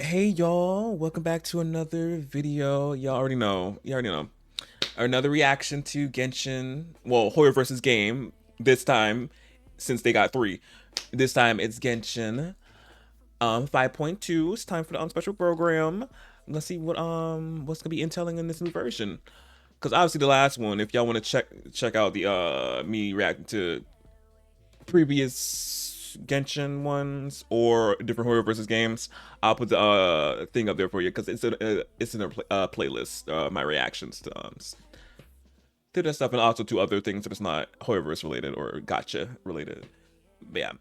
Hey y'all, welcome back to another video. Y'all already know. Another reaction to Genshin. Well, Horror versus Game. This time, since they got three. This time it's Genshin 5.2. It's time for the special program. Let's see what's gonna be intelling in this new version. Cause obviously the last one, if y'all want to check out the me reacting to previous Genshin ones or different Horror versus games, I'll put the thing up there for you because it's in a playlist. My reactions to that stuff, and also to other things that it's not Horrorverse related or Gotcha related. But yeah,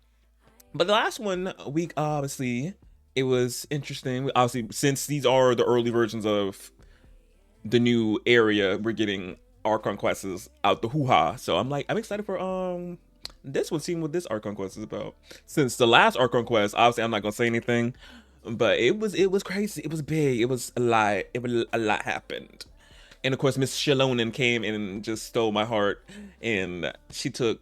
but the last one week, obviously, it was interesting. Obviously, since these are the early versions of the new area, we're getting our conquests out the hoo-ha. So I'm excited for this one, seeing what this Arc Conquest is about. Since the last Arc Conquest, obviously I'm not gonna say anything, but it was crazy. It was big. It was a lot. A lot happened, and of course Miss Shilonen came and just stole my heart, and she was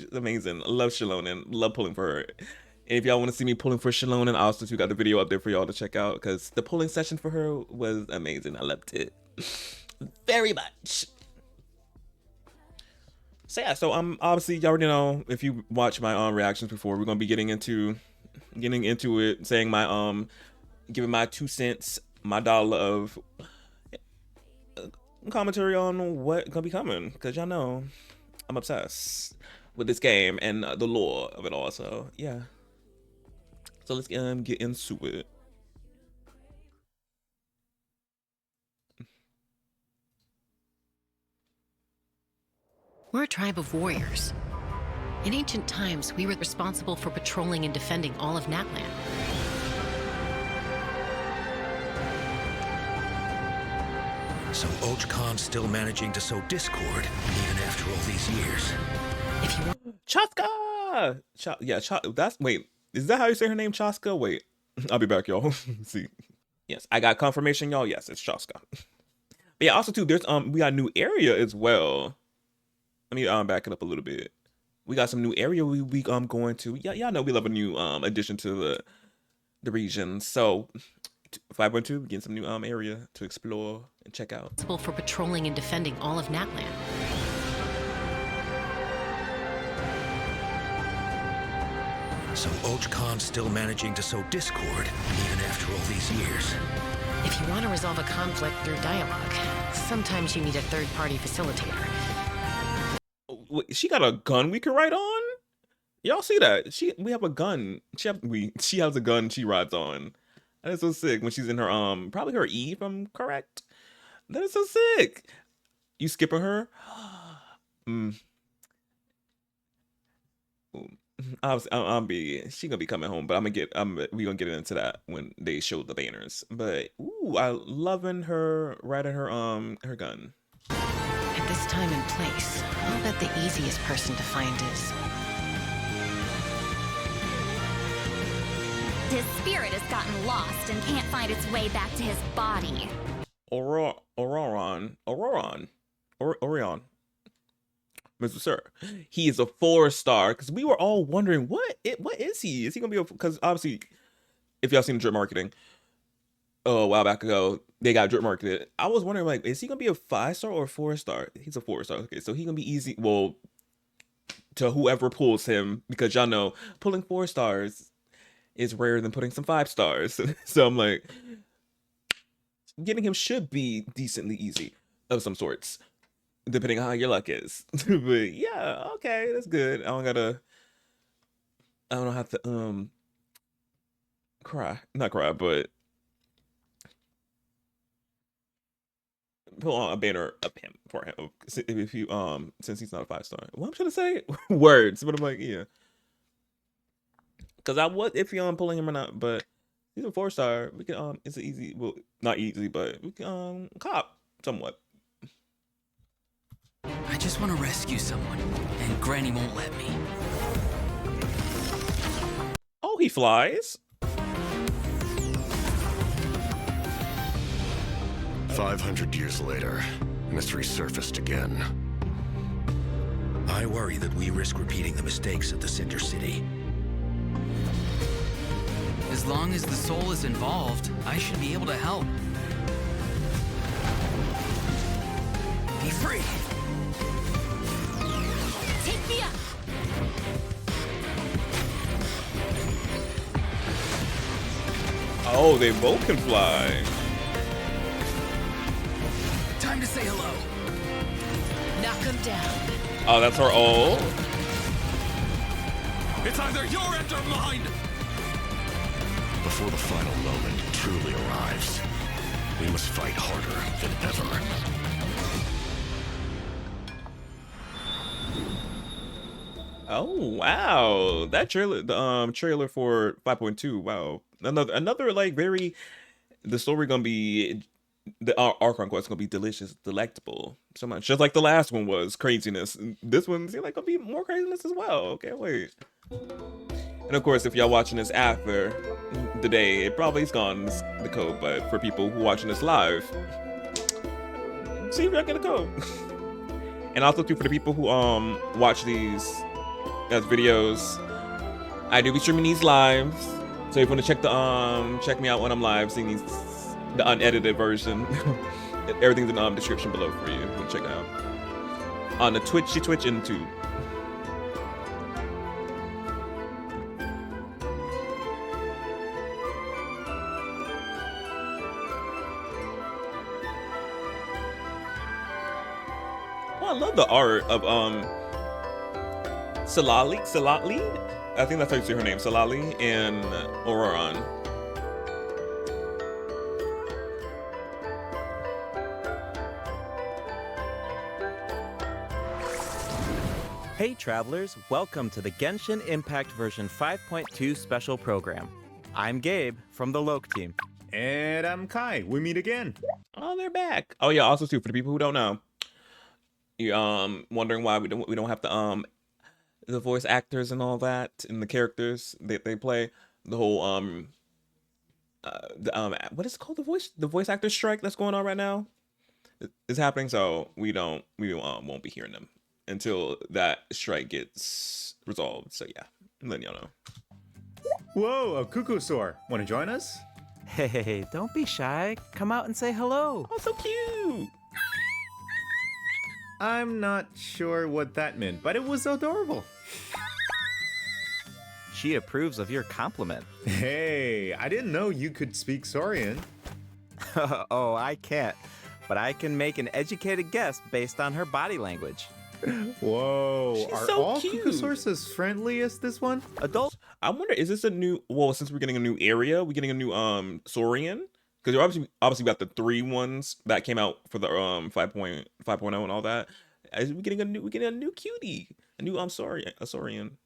just amazing. I love Shilonen. Love pulling for her. And if y'all want to see me pulling for Shilonen, I also got the video up there for y'all to check out because the pulling session for her was amazing. I loved it very much. So yeah, so obviously y'all already know, if you watch my reactions before, we're gonna be getting into it, saying my giving my 2 cents, my dollar of commentary on what gonna be coming, because y'all know I'm obsessed with this game and the lore of it all. So yeah, so let's get into it. We're a tribe of warriors. In ancient times, we were responsible for patrolling and defending all of Natlan. So Khan's still managing to sow discord, even after all these years. If you want... Chaska! Wait, is that how you say her name, Chaska? Wait, I'll be back, y'all. See. Yes, I got confirmation, y'all. Yes, it's Chaska. But yeah, also too, there's we got a new area as well. Let me back it up a little bit. We got some new area we going to. Yeah, y'all know we love a new addition to the region. So 5.2, getting some new area to explore and check out. Responsible for patrolling and defending all of Natlan. So Khan's still managing to sow discord, even after all these years. If you want to resolve a conflict through dialogue, sometimes you need a third-party facilitator. Wait, she got a gun we can ride on? Y'all see that? We have a gun. She has a gun she rides on. That is so sick. When she's in her probably her E, if I'm correct. That is so sick. You skipping her? Obviously, she gonna be coming home, but we gonna get into that when they show the banners. But ooh, I loving her riding her gun. At this time and place, I'll bet the easiest person to find is... His spirit has gotten lost and can't find its way back to his body. Orion. Mr. Sir, he is a 4-star, because we were all wondering what is he? Is he gonna be because obviously, if y'all seen drip marketing a while back ago, they got drip marketed. I was wondering, like, is he gonna be a 5-star or a 4-star? He's a 4-star. Okay, so he gonna be easy. Well, to whoever pulls him, because y'all know pulling 4 stars is rarer than putting some 5 stars. So I'm like, getting him should be decently easy of some sorts, depending on how your luck is. But yeah, okay, that's good. I don't have to not cry, but pull on a banner of him for him. If you since he's not a 5-star. What I'm trying to say? Words. But I'm like, yeah. Cause I was iffy on pulling him or not, but he's a 4-star. We can it's an easy, well, not easy, but we can cop somewhat. I just want to rescue someone, and Granny won't let me. Oh, he flies. 500 years later, mystery surfaced again. I worry that we risk repeating the mistakes of the Cinder City. As long as the soul is involved, I should be able to help. Be free! Take me up! Oh, they both can fly. Time to say hello. Knock him down. Oh, that's her ult. It's either your end or mine! Before the final moment truly arrives, we must fight harder than ever. Oh wow, that trailer, the trailer for 5.2. Wow, another like very, the story gonna be, the Archon quest gonna be delicious, delectable, so much, just like the last one was craziness. This one's like gonna be more craziness as well. Okay, wait. And of course, if y'all watching this after the day, it probably is gone, the code. But for people who watching this live, see if y'all get a code. And also too, for the people who watch these as videos, I do be streaming these lives. So if you want to check the check me out when I'm live, seeing these, the unedited version, everything's in the description below for you. You can check it out on the Twitch and YouTube. I love the art of Salali. I think that's how you say her name, Salali, and Auroran. Hey travelers, welcome to the Genshin Impact version 5.2 special program. I'm Gabe from the Loke team. And I'm Kai. We meet again. Oh, they're back. Oh yeah, also too, for the people who don't know, you wondering why we don't have the voice actors and all that, and the characters that they play, the whole what is it called, the voice actor strike that's going on right now is happening. So we won't be hearing them until that strike gets resolved. So yeah, I'm letting y'all know. Whoa, a cuckoo soar. Want to join us? Hey, don't be shy. Come out and say hello. Oh, so cute. I'm not sure what that meant, but it was adorable. She approves of your compliment. Hey, I didn't know you could speak Saurian. Oh, I can't, but I can make an educated guess based on her body language. Whoa, She's are so all cute. cuckoo soars as friendly as this one? Adult. I wonder, is this a new, well, since we're getting a new area, we're getting a new Saurian? Because you're obviously got the 3 ones that came out for the 5.0 and all that. We're getting a new cutie, a new Saurian.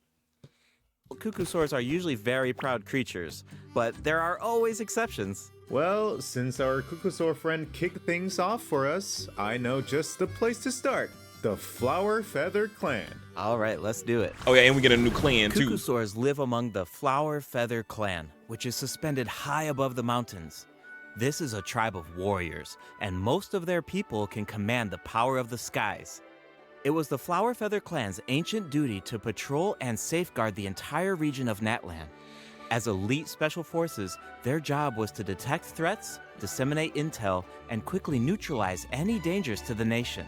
Cuckoo soars are usually very proud creatures, but there are always exceptions. Well, since our cuckoo soar friend kicked things off for us, I know just the place to start. The Flower Feather Clan. All right, let's do it. Oh yeah, and we get a new clan too. Cuckoo soars live among the Flower Feather Clan, which is suspended high above the mountains. This is a tribe of warriors, and most of their people can command the power of the skies. It was the Flower Feather Clan's ancient duty to patrol and safeguard the entire region of Natlan. As elite special forces, their job was to detect threats, disseminate intel, and quickly neutralize any dangers to the nation.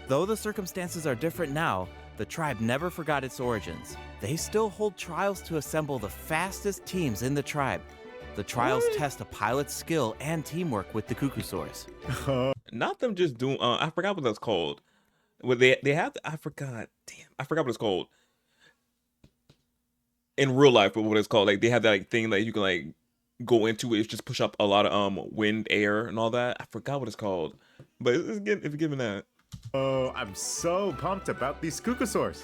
Though the circumstances are different now, the tribe never forgot its origins. They still hold trials to assemble the fastest teams in the tribe. The trials test a pilot's skill and teamwork with the cuckoo soars. Not them just doing, I forgot what that's called. Well, they have, I forgot what it's called. In real life, but what it's called, like they have that like thing that you can like go into it, just push up a lot of wind, air, and all that. I forgot what it's called, but if you're giving that. Oh, I'm so pumped about these cuckoo soars.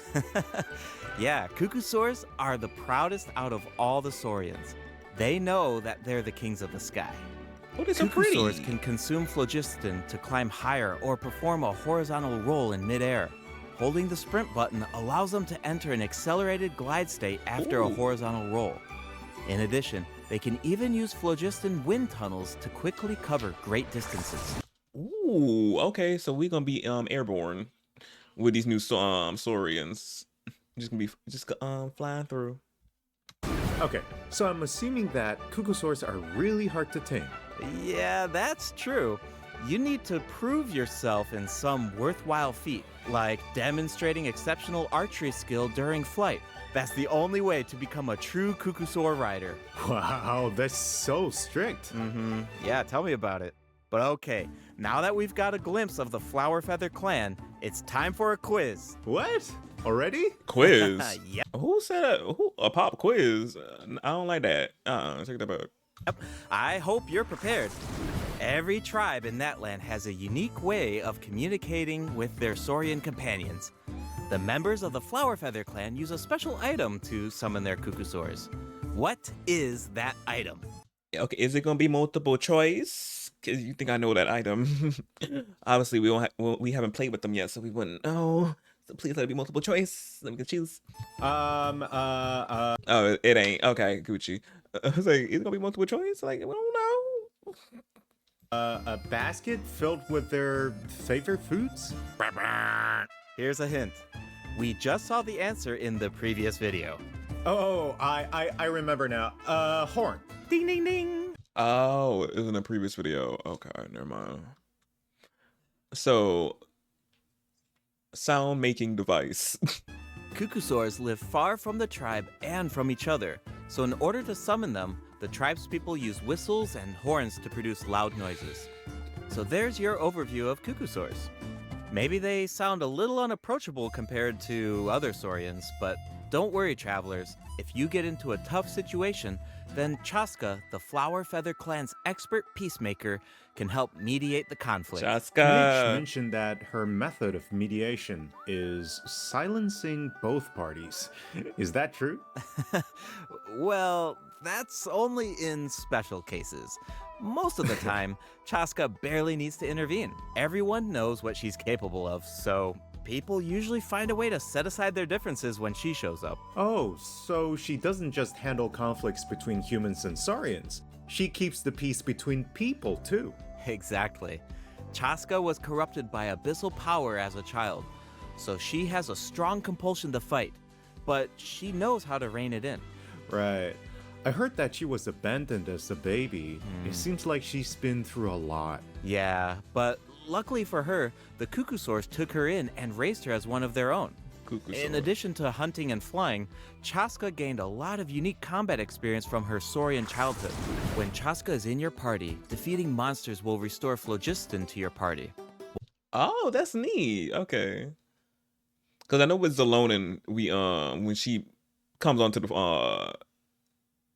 Yeah, cuckoo soars are the proudest out of all the saurians. They know that they're the kings of the sky. Oh, they're so Cuckoo pretty. soars can consume phlogiston to climb higher or perform a horizontal roll in midair. Holding the sprint button allows them to enter an accelerated glide state after a horizontal roll. In addition, they can even use phlogiston wind tunnels to quickly cover great distances. Ooh, okay, so we're gonna be airborne with these new saurians. Just gonna be flying through. Okay, So I'm assuming that Kukusaurs are really hard to tame. Yeah, that's true. You need to prove yourself in some worthwhile feat, like demonstrating exceptional archery skill during flight. That's the only way to become a true Kukusaur rider. Wow, that's so strict. Yeah, tell me about it. But okay, now that we've got a glimpse of the Flower Feather clan, it's time for a quiz. What? Already? Quiz. Yeah. Who said a pop quiz? I don't like that. Check that out. Yep. I hope you're prepared. Every tribe in that land has a unique way of communicating with their Saurian companions. The members of the Flower Feather clan use a special item to summon their Kukusaurs. What is that item? Okay, is it gonna be multiple choice? Cause you think I know that item? Obviously, we haven't played with them yet, so we wouldn't know. So please let it be multiple choice. Let me choose. Oh, it ain't. Okay, Gucci. I was like, is it gonna be multiple choice? Like, we don't know. a basket filled with their favorite foods? Here's a hint. We just saw the answer in the previous video. Oh, I remember now. Horn. Ding, ding, ding. Oh, it was in a previous video. Okay, never mind. So, sound making device. Kukusaurs live far from the tribe and from each other, so in order to summon them, the tribe's people use whistles and horns to produce loud noises. So there's your overview of Kukusaurs. Maybe they sound a little unapproachable compared to other Saurians, but don't worry, travelers. If you get into a tough situation, then Chaska, the Flower Feather clan's expert peacemaker, can help mediate the conflict. Chaska. Mitch mentioned that her method of mediation is silencing both parties. Is that true? Well, that's only in special cases. Most of the time, Chaska barely needs to intervene. Everyone knows what she's capable of, so people usually find a way to set aside their differences when she shows up. Oh, so she doesn't just handle conflicts between humans and Saurians. She keeps the peace between people, too. Exactly. Chaska was corrupted by abyssal power as a child, so she has a strong compulsion to fight, but she knows how to rein it in. Right. I heard that she was abandoned as a baby. It seems like she's been through a lot. Yeah, but luckily for her, the Kukusaurs took her in and raised her as one of their own. In addition to hunting and flying, Chaska gained a lot of unique combat experience from her Saurian childhood. When Chaska is in your party, defeating monsters will restore phlogiston to your party. Oh, that's neat. Okay. Because I know with Zalonin, we when she comes onto the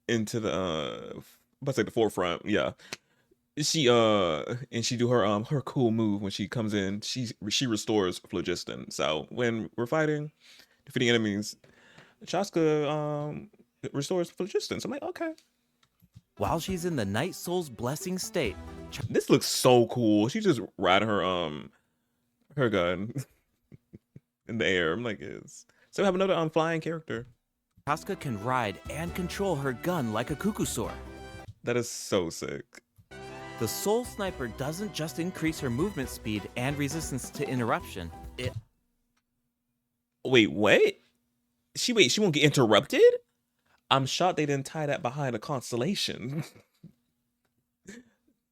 into the let's say the forefront, yeah. She and she do her cool move when she comes in. She restores phlogiston. So when we're fighting, defeating enemies, Chaska restores phlogiston. So I'm like, okay. While she's in the Night Soul's blessing state, This looks so cool. She's just riding her gun in the air. I'm like, is so we have another flying character. Chaska can ride and control her gun like a Kukusaur. That is so sick. The Soul Sniper doesn't just increase her movement speed and resistance to interruption. Wait, what? She won't get interrupted? I'm shocked they didn't tie that behind a constellation.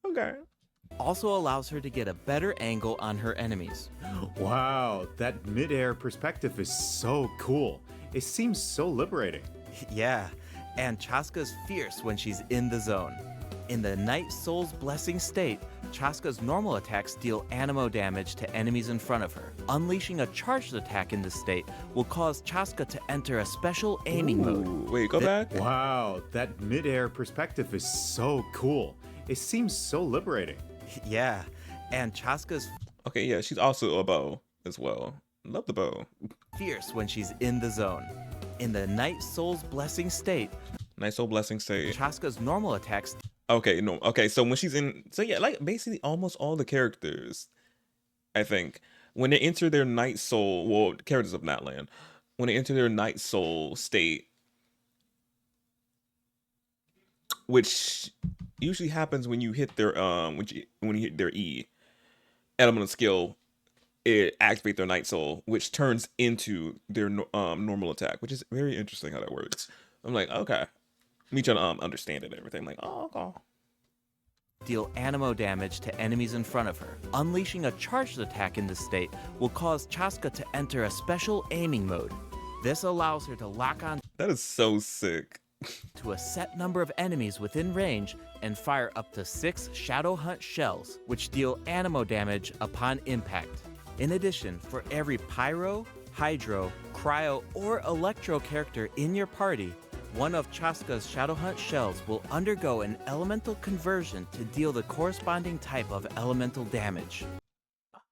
Okay. Also allows her to get a better angle on her enemies. Wow, that mid-air perspective is so cool. It seems so liberating. Yeah, and Chaska's fierce when she's in the zone. In the Night Soul's blessing state, Chaska's normal attacks deal animo damage to enemies in front of her. Unleashing a charged attack in this state will cause Chaska to enter a special aiming mode. Wait, go back. Wow, that mid-air perspective is so cool. It seems so liberating. Yeah, and Chaska's Okay, yeah, she's also a bow as well. Love the bow. fierce when she's in the zone. In the Night Soul's blessing state, Nice old blessing state. Chaska's normal attacks. Okay, no. Okay, so when she's in, so yeah, like basically almost all the characters, I think, when they enter their night soul, well, characters of Natland, when they enter their night soul state, which usually happens when you hit their when you hit their E element of skill, it activates their night soul, which turns into their normal attack, which is very interesting how that works. I'm like, okay, Me trying to understand it and everything. Like, oh, okay. Deal animo damage to enemies in front of her. Unleashing a charged attack in this state will cause Chaska to enter a special aiming mode. This allows her to lock on That is so sick. to a set number of enemies within range and fire up to 6 Shadow Hunt shells, which deal animo damage upon impact. In addition, for every Pyro, Hydro, Cryo, or Electro character in your party, one of Chaska's Shadow Hunt shells will undergo an elemental conversion to deal the corresponding type of elemental damage.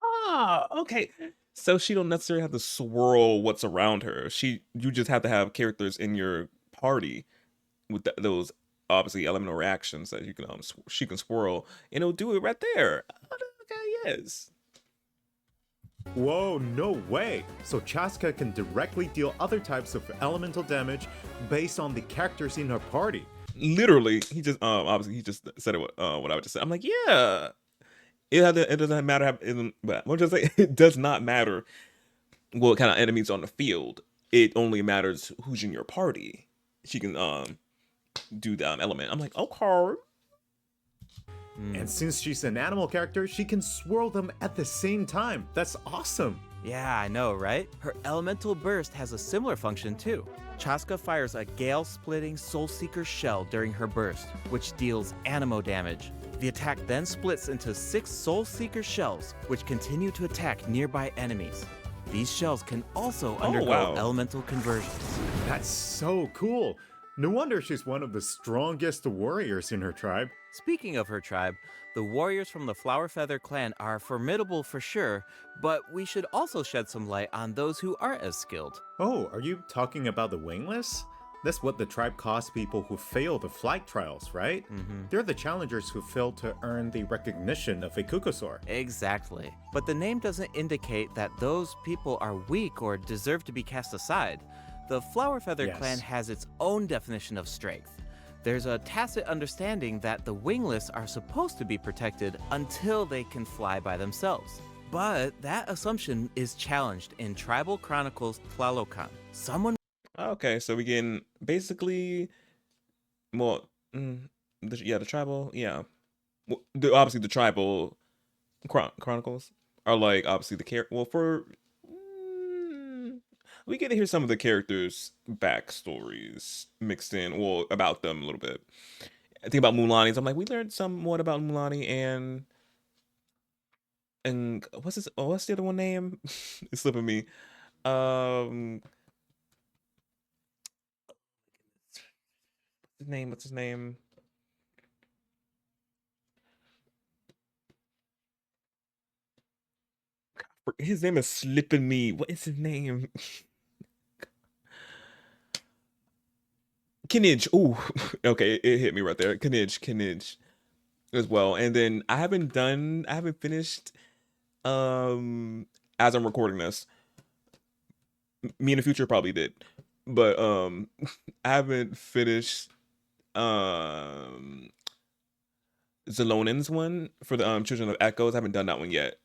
Ah, okay. So she don't necessarily have to swirl what's around her. You just have to have characters in your party with those obviously elemental reactions that you can she can swirl, and it'll do it right there. Okay, yes. Whoa, no way! So Chaska can directly deal other types of elemental damage based on the characters in her party. Literally, he just obviously he just said it what I would just say. I'm like, yeah. It doesn't matter it does not matter what kind of enemies on the field. It only matters who's in your party. She can do the element. I'm like, okay. And since she's an animal character, she can swirl them at the same time. That's awesome. Yeah, I know, right? Her elemental burst has a similar function too. Chaska fires a gale-splitting Soul Seeker shell during her burst, which deals animo damage. The attack then splits into 6 Soul Seeker shells, which continue to attack nearby enemies. These shells can also undergo elemental conversions. That's so cool. No wonder she's one of the strongest warriors in her tribe. Speaking of her tribe, the warriors from the Flower Feather clan are formidable for sure, but we should also shed some light on those who aren't as skilled. Oh, are you talking about the wingless? That's what the tribe calls people who fail the flight trials, right? They're the challengers who fail to earn the recognition of a Kukusaur. Exactly. But the name doesn't indicate that those people are weak or deserve to be cast aside. The Flower Feather clan has its own definition of strength. There's a tacit understanding that the wingless are supposed to be protected until they can fly by themselves. But that assumption is challenged in Tribal Chronicles Tlalocan. Someone... Okay, so we getting basically more... the tribal... Yeah. Well, obviously, the Tribal Chronicles are like, obviously, the character... Well, for... we get to hear some of the characters' backstories mixed in, well, about them a little bit. I think about Mulani's. I'm like, we learned somewhat about Mulani and what's the other one name? It's slipping me. What's his name? His name is slipping me. What is his name? Kinij. Ooh, okay, it hit me right there. Kinij as well. And then I haven't finished as I'm recording this. Me in the future probably did. But I haven't finished Zelonin's one for the Children of Echoes. I haven't done that one yet.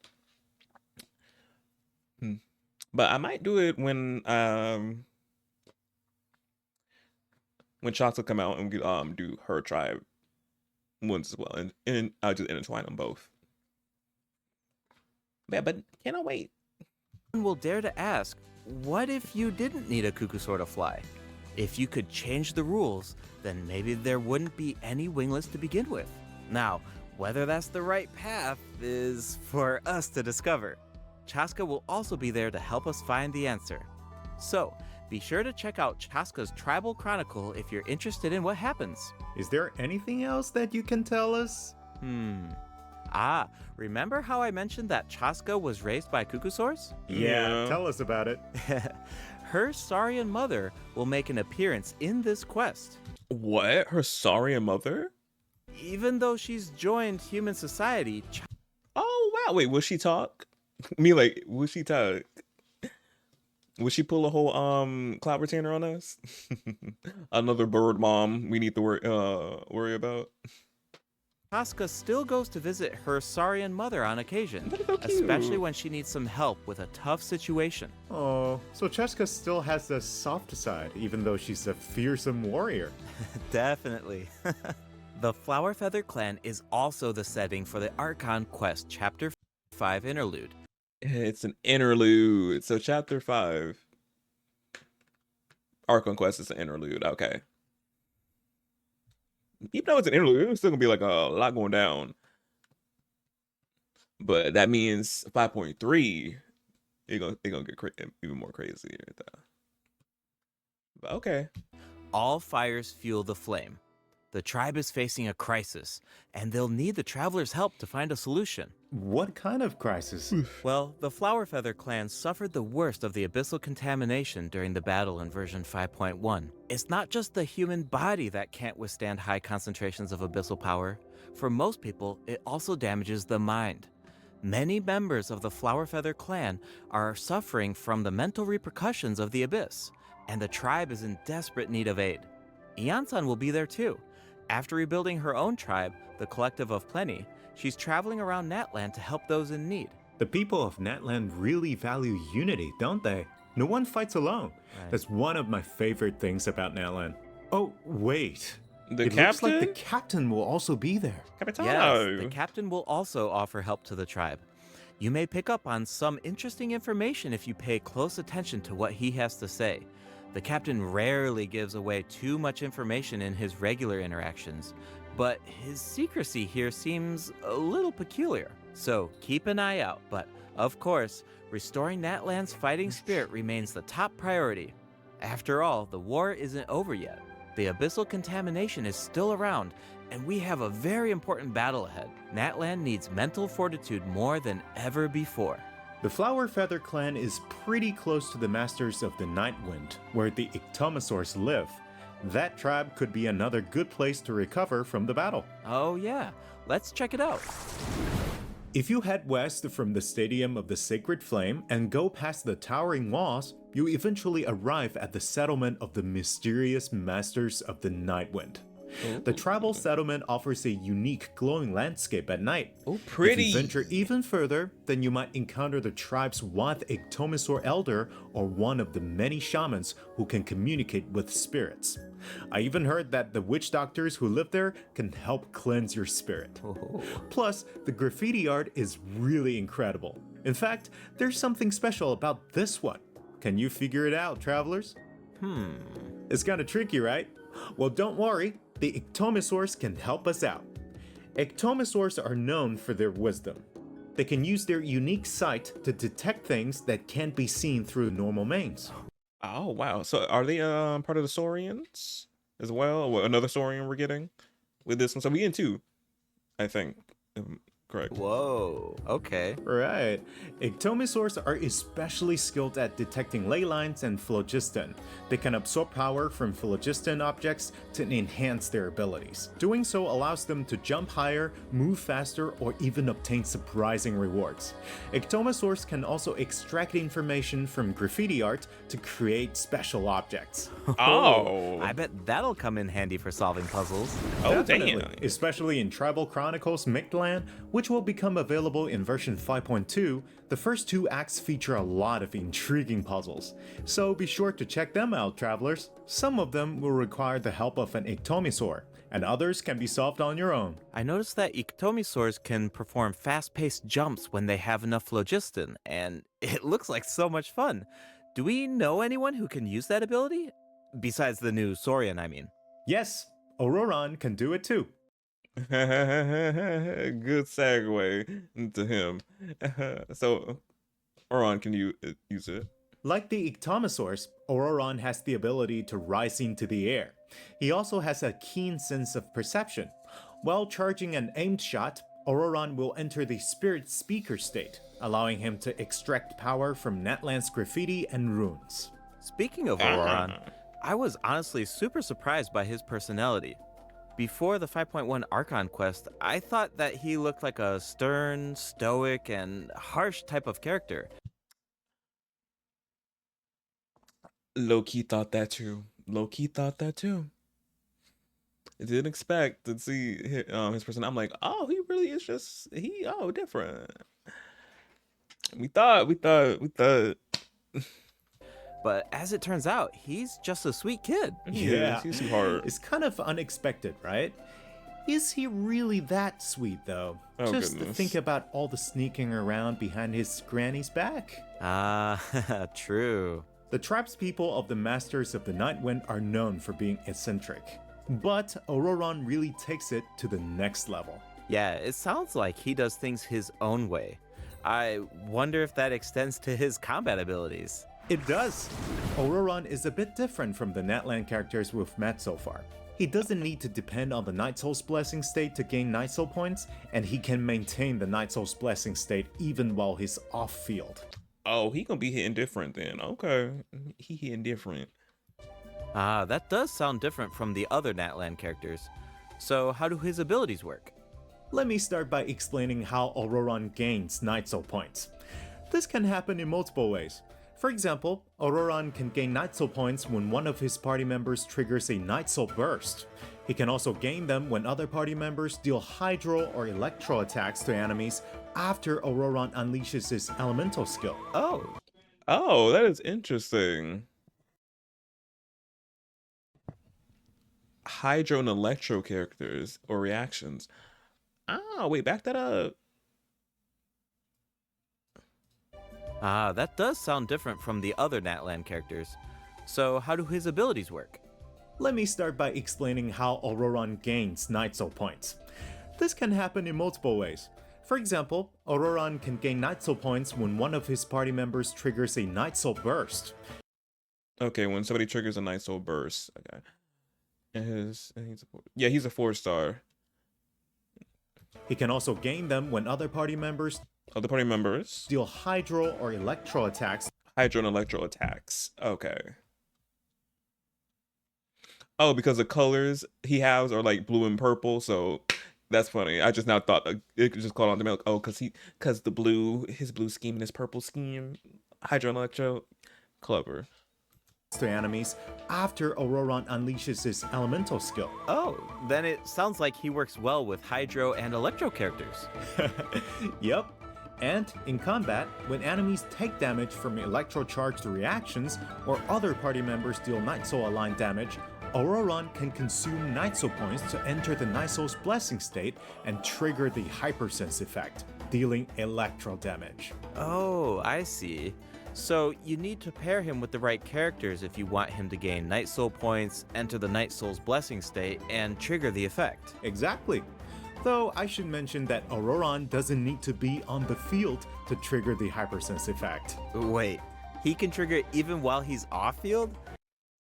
But I might do it when Shots will come out and we do her tribe ones as well, and I'll just intertwine them both. Yeah, but cannot wait. Will dare to ask, what if you didn't need a Kukusaur to fly? If you could change the rules, then maybe there wouldn't be any wingless to begin with. Now, whether that's the right path is for us to discover. Chaska will also be there to help us find the answer. So, be sure to check out Chaska's Tribal Chronicle if you're interested in what happens. Is there anything else that you can tell us? Remember how I mentioned that Chaska was raised by Kukusaurs? Yeah, tell us about it. Her Saurian mother will make an appearance in this quest. What? Her Saurian mother? Even though she's joined human society... Oh, wow. Wait, will she talk? Me, like, will she talk? Will she pull a whole cloud retainer on us? Another bird mom we need to worry about. Casca still goes to visit her Saurian mother on occasion, That is so cute. especially when she needs some help with a tough situation. Oh, so Cheska still has the soft side, even though she's a fearsome warrior. Definitely. The Flower Feather Clan is also the setting for the Archon Quest Chapter 5 interlude. It's an interlude. So chapter 5. Archon Quest is an interlude. Okay. Even though it's an interlude, it's still gonna be like a lot going down. But that means 5.3. It's gonna get even more crazy. But okay. All fires fuel the flame. The tribe is facing a crisis, and they'll need the travelers' help to find a solution. What kind of crisis? Well, the Flower Feather clan suffered the worst of the abyssal contamination during the battle in version 5.1. It's not just the human body that can't withstand high concentrations of abyssal power. For most people, it also damages the mind. Many members of the Flower Feather clan are suffering from the mental repercussions of the abyss, and the tribe is in desperate need of aid. Iansan will be there too. After rebuilding her own tribe, the Collective of Plenty, she's traveling around Natlan to help those in need. The people of Natlan really value unity, don't they? No one fights alone. Right. That's one of my favorite things about Natlan. Oh, wait. The It captain? looks like the captain will also be there. Capitano. Yes, the captain will also offer help to the tribe. You may pick up on some interesting information if you pay close attention to what he has to say. The captain rarely gives away too much information in his regular interactions, but his secrecy here seems a little peculiar. So keep an eye out, but of course, restoring Natlan's fighting spirit remains the top priority. After all, the war isn't over yet. The abyssal contamination is still around, and we have a very important battle ahead. Natlan needs mental fortitude more than ever before. The Flower Feather clan is pretty close to the Masters of the Nightwind, where the Ictomosaurs live. That tribe could be another good place to recover from the battle. Oh yeah, let's check it out. If you head west from the Stadium of the Sacred Flame and go past the towering walls, you eventually arrive at the settlement of the mysterious Masters of the Nightwind. The tribal settlement offers a unique glowing landscape at night. Oh, pretty. If you venture even further, then you might encounter the tribe's one Ictomosaur elder or one of the many shamans who can communicate with spirits. I even heard that the witch doctors who live there can help cleanse your spirit. Plus, the graffiti art is really incredible. In fact, there's something special about this one. Can you figure it out, travelers? It's kind of tricky, right? Well, don't worry. The Ictomosaurs can help us out. Ictomosaurs are known for their wisdom. They can use their unique sight to detect things that can't be seen through normal means. Oh wow. So are they part of the Saurians as well? Well, another Saurian we're getting with this one. So we in two, I think. Correct. Whoa, okay. Right. Ictomosaurs are especially skilled at detecting ley lines and phlogiston. They can absorb power from phlogiston objects to enhance their abilities. Doing so allows them to jump higher, move faster, or even obtain surprising rewards. Ictomosaurs can also extract information from graffiti art to create special objects. Oh. I bet that'll come in handy for solving puzzles. Oh Definitely, damn. especially in Tribal Chronicles Mictlan, which will become available in version 5.2. The first two acts feature a lot of intriguing puzzles, so be sure to check them out, travelers. Some of them will require the help of an Ictomosaur, and others can be solved on your own. I noticed that Ictomosaurs can perform fast-paced jumps when they have enough phlogiston, and it looks like so much fun. Do we know anyone who can use that ability? Besides the new Saurian, I mean. Yes, Auroran can do it too. Good segue into him. So, Oron, can you use it? Like the Ictomosaurs, Auroran has the ability to rise into the air. He also has a keen sense of perception. While charging an aimed shot, Auroran will enter the Spirit Speaker state, allowing him to extract power from Natlan's graffiti and runes. Speaking of Auroran, I was honestly super surprised by his personality. Before the 5.1 Archon quest, I thought that he looked like a stern, stoic, and harsh type of character. Low-key thought that too. didn't expect to see his person. I'm like, oh, he really is just different. We thought. But as it turns out, he's just a sweet kid. Yeah, he's too hard. It's kind of unexpected, right? Is he really that sweet, though? Oh, Just goodness. think about all the sneaking around behind his granny's back. Ah, true. The tribespeople of the Masters of the Nightwind are known for being eccentric, but Auroron really takes it to the next level. Yeah, it sounds like he does things his own way. I wonder if that extends to his combat abilities. It does. Auroron is a bit different from the Natlan characters we've met so far. He doesn't need to depend on the Night Soul's Blessing state to gain Night Soul points, and he can maintain the Night Soul's Blessing state even while he's off-field. Oh, he gonna be hitting different then. Okay, he hitting different. Ah, that does sound different from the other Natlan characters. So how do his abilities work? Let me start by explaining how Auroron gains Night Soul points. This can happen in multiple ways. For example, Auroron can gain Night Soul points when one of his party members triggers a Night Soul burst. He can also gain them when other party members deal Hydro or Electro attacks to enemies after Auroron unleashes his elemental skill. Oh, that is interesting. Hydro and Electro characters or reactions. Oh, wait, back that up. Ah, that does sound different from the other Natlan characters. So how do his abilities work? Let me start by explaining how Auroron gains Night Soul points. This can happen in multiple ways. For example, Auroron can gain Night Soul points when one of his party members triggers a Night Soul burst. Okay, when somebody triggers a Night Soul burst. Okay. He's a 4-star. He can also gain them when other party members deal Hydro or Electro attacks. Hydro and Electro attacks. Okay. Oh, because the colors he has are like blue and purple, so that's funny. I just now thought it could just call on the milk. Oh, cause his blue scheme and his purple scheme, Hydro and Electro, clever. To enemies after Auroron unleashes his elemental skill. Oh, then it sounds like he works well with Hydro and Electro characters. Yep. And in combat, when enemies take damage from electro-charged reactions or other party members deal Night Soul aligned damage, Auroron can consume Night Soul points to enter the Night Soul's Blessing state and trigger the Hypersense effect, dealing electro damage. Oh, I see. So you need to pair him with the right characters if you want him to gain Night Soul points, enter the Night Soul's Blessing state, and trigger the effect. Exactly. Though I should mention that Auroron doesn't need to be on the field to trigger the Hypersense effect. Wait, he can trigger it even while he's off-field?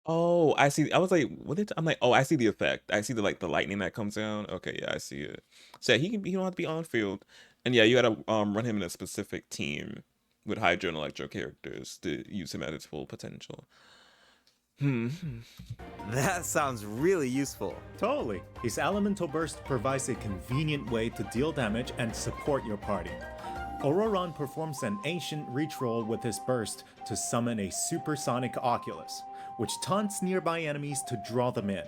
Oh, I see. I was like, I'm like, oh, I see the effect. I see the lightning that comes down. Okay, yeah, I see it. So yeah, he don't have to be on field. And yeah, you gotta run him in a specific team with Hydro and Electro characters to use him at his full potential. That sounds really useful. Totally. His Elemental Burst provides a convenient way to deal damage and support your party. Auroron performs an ancient reach roll with his burst to summon a supersonic Oculus, which taunts nearby enemies to draw them in.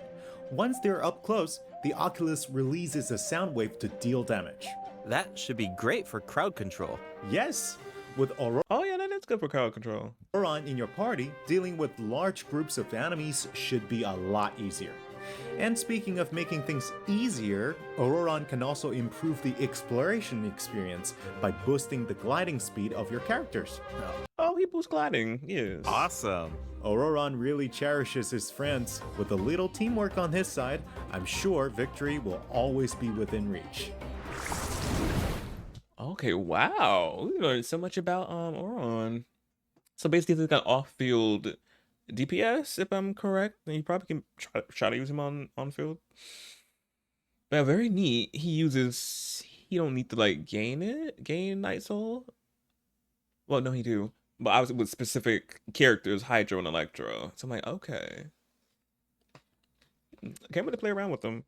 Once they're up close, the Oculus releases a sound wave to deal damage. That should be great for crowd control. Yes! With Oh yeah, that's good for crowd control. Auroron in your party, dealing with large groups of enemies should be a lot easier. And speaking of making things easier, Auroron can also improve the exploration experience by boosting the gliding speed of your characters. Oh, he boosts gliding, yes. Awesome. Auroron really cherishes his friends. With a little teamwork on his side, I'm sure victory will always be within reach. Okay, wow. We learned so much about Auroron. So basically he's got off-field DPS, if I'm correct. And you probably can try to use him on field. But very neat. He don't need to like gain Night Soul. Well, no, he do. But I was with specific characters, Hydro and Electro. So I'm like, okay. Can't wait to play around with them.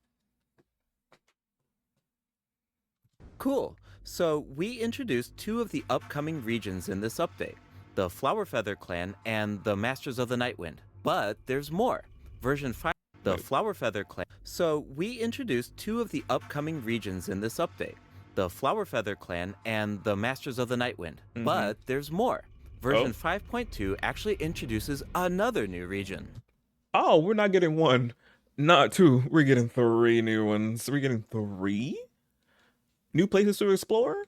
Cool. So we introduced two of the upcoming regions in this update, the Flower Feather Clan and the Masters of the Nightwind. But there's more. Version 5, the Flower Feather Clan. So we introduced two of the upcoming regions in this update, the Flower Feather Clan and the Masters of the Nightwind. But there's more. Version 5.2 actually introduces another new region. Oh, we're not getting one, not two. We're getting 3 new ones. We're getting 3 new places to explore.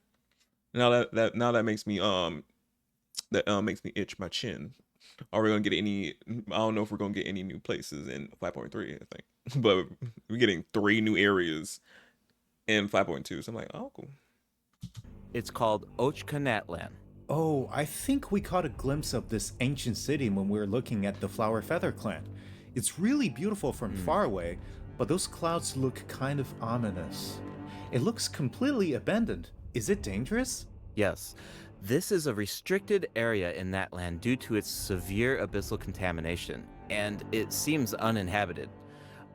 Now that makes me makes me itch my chin. Are we gonna get any? I don't know if we're gonna get any new places in 5.3. I think, but we're getting 3 new areas in 5.2. So I'm like, oh, cool. It's called Ochkanatlan. Oh, I think we caught a glimpse of this ancient city when we were looking at the Flower Feather Clan. It's really beautiful from far away, but those clouds look kind of ominous. It looks completely abandoned. Is it dangerous? Yes, this is a restricted area in that land due to its severe abyssal contamination, and it seems uninhabited.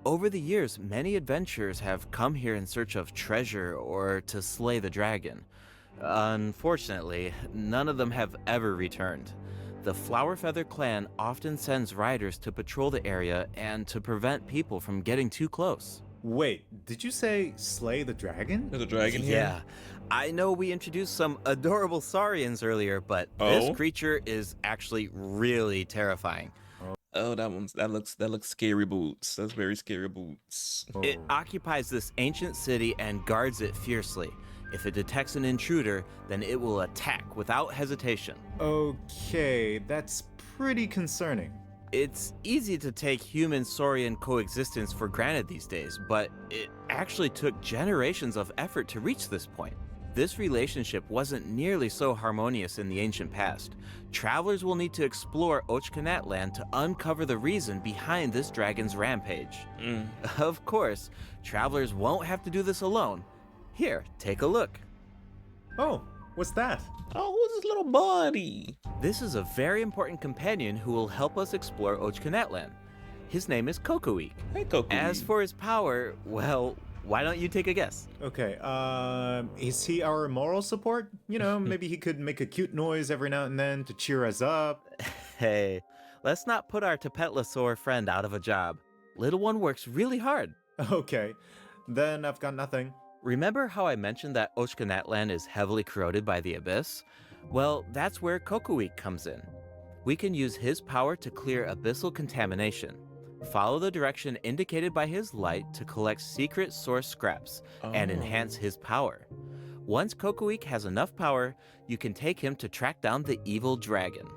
Over the years, many adventurers have come here in search of treasure or to slay the dragon. Unfortunately, none of them have ever returned. The Flower Feather Clan often sends riders to patrol the area and to prevent people from getting too close. Wait, did you say slay the dragon? There's a dragon here. Yeah, I know we introduced some adorable saurians earlier, but this creature is actually really terrifying. Oh, that looks scary boots. That's very scary boots. It occupies this ancient city and guards it fiercely. If it detects an intruder, then it will attack without hesitation. Okay, that's pretty concerning. It's easy to take human-saurian coexistence for granted these days, but it actually took generations of effort to reach this point. This relationship wasn't nearly so harmonious in the ancient past. Travelers will need to explore Ochkanatlan to uncover the reason behind this dragon's rampage. Of course, travelers won't have to do this alone. Here, take a look. Oh, what's that? Oh, who's this little buddy? This is a very important companion who will help us explore Ochkanatlan. His name is Kokoweek. Hey, Kokoweek. As for his power, well, why don't you take a guess? Okay, is he our moral support? You know, maybe he could make a cute noise every now and then to cheer us up. Hey, let's not put our Tapetlosaur friend out of a job. Little one works really hard. Okay, then I've got nothing. Remember how I mentioned that Ochkanatlan is heavily corroded by the Abyss? Well, that's where Kokoweek comes in. We can use his power to clear abyssal contamination. Follow the direction indicated by his light to collect secret source scraps and enhance his power. Once Kokoweek has enough power, you can take him to track down the evil dragon.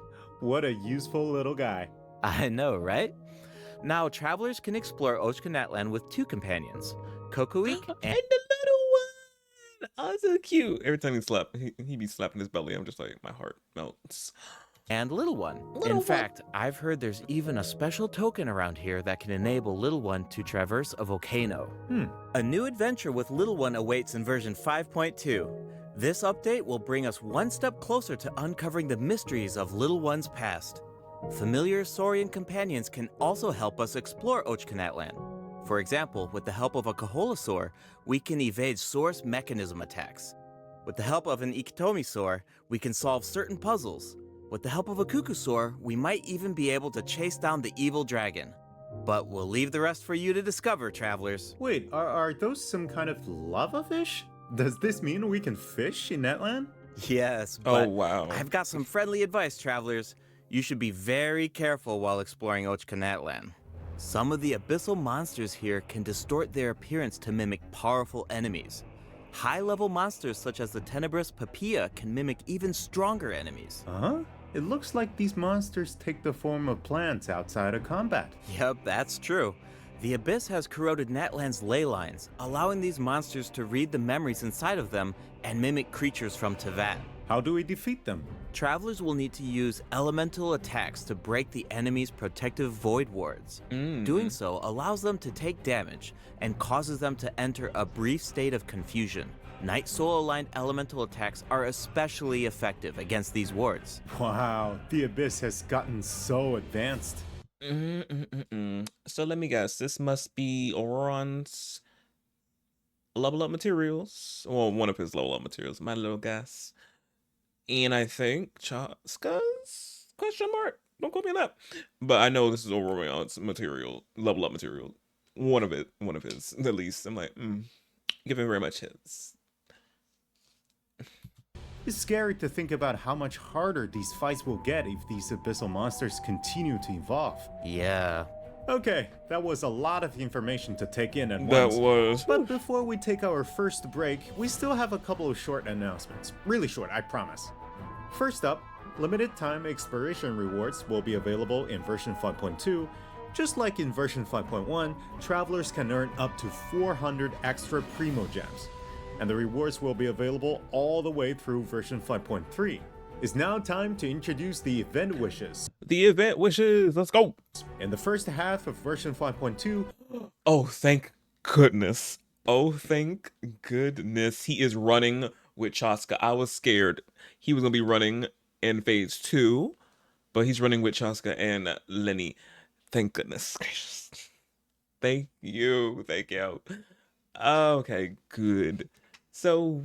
What a useful little guy. I know, right? Now, travelers can explore Ochkanatlan with 2 companions, Kokoweek and the little one. Oh, so cute. Every time he slap, he be slapping his belly. I'm just like, my heart melts. Little One. In fact, I've heard there's even a special token around here that can enable Little One to traverse a volcano. A new adventure with Little One awaits in version 5.2. This update will bring us one step closer to uncovering the mysteries of Little One's past. Familiar saurian companions can also help us explore Ochkanatlan. For example, with the help of a Kaholasaur, we can evade source mechanism attacks. With the help of an Ikitomisaur, we can solve certain puzzles. With the help of a Kukusaur, we might even be able to chase down the evil dragon. But we'll leave the rest for you to discover, travelers. Wait, are those some kind of lava fish? Does this mean we can fish in that land? Yes, but wow. I've got some friendly advice, travelers. You should be very careful while exploring Ochkanatlan. Some of the abyssal monsters here can distort their appearance to mimic powerful enemies. High-level monsters such as the Tenebrous Papilla can mimic even stronger enemies. Huh? It looks like these monsters take the form of plants outside of combat. Yep, that's true. The Abyss has corroded Natlan's ley lines, allowing these monsters to read the memories inside of them and mimic creatures from Tevat. How do we defeat them? Travelers will need to use elemental attacks to break the enemy's protective void wards. Doing so allows them to take damage and causes them to enter a brief state of confusion. Night Soul aligned elemental attacks are especially effective against these wards. Wow, the Abyss has gotten so advanced. So let me guess, this must be Auron's level up materials. Well, one of his level up materials, my little guess. And I think Chaska's question mark. Don't quote me on that. But I know this is Auron's material, level up material. one of his at least. I'm like, give him very much hits. It's scary to think about how much harder these fights will get if these abyssal monsters continue to evolve. Yeah. Okay, that was a lot of information to take in at That once. was. But before we take our first break, we still have a couple of short announcements. Really short, I promise. First up, limited time exploration rewards will be available in version 5.2. Just like in version 5.1, travelers can earn up to 400 extra Primo Gems, and the rewards will be available all the way through version 5.3. It's now time to introduce the event wishes. The event wishes, let's go. In the first half of version 5.2, Oh, thank goodness. Oh, thank goodness. He is running with Chaska. I was scared he was gonna be running in phase 2, but he's running with Chaska and Lenny. Thank goodness gracious. Thank you. Thank you. Okay, good. So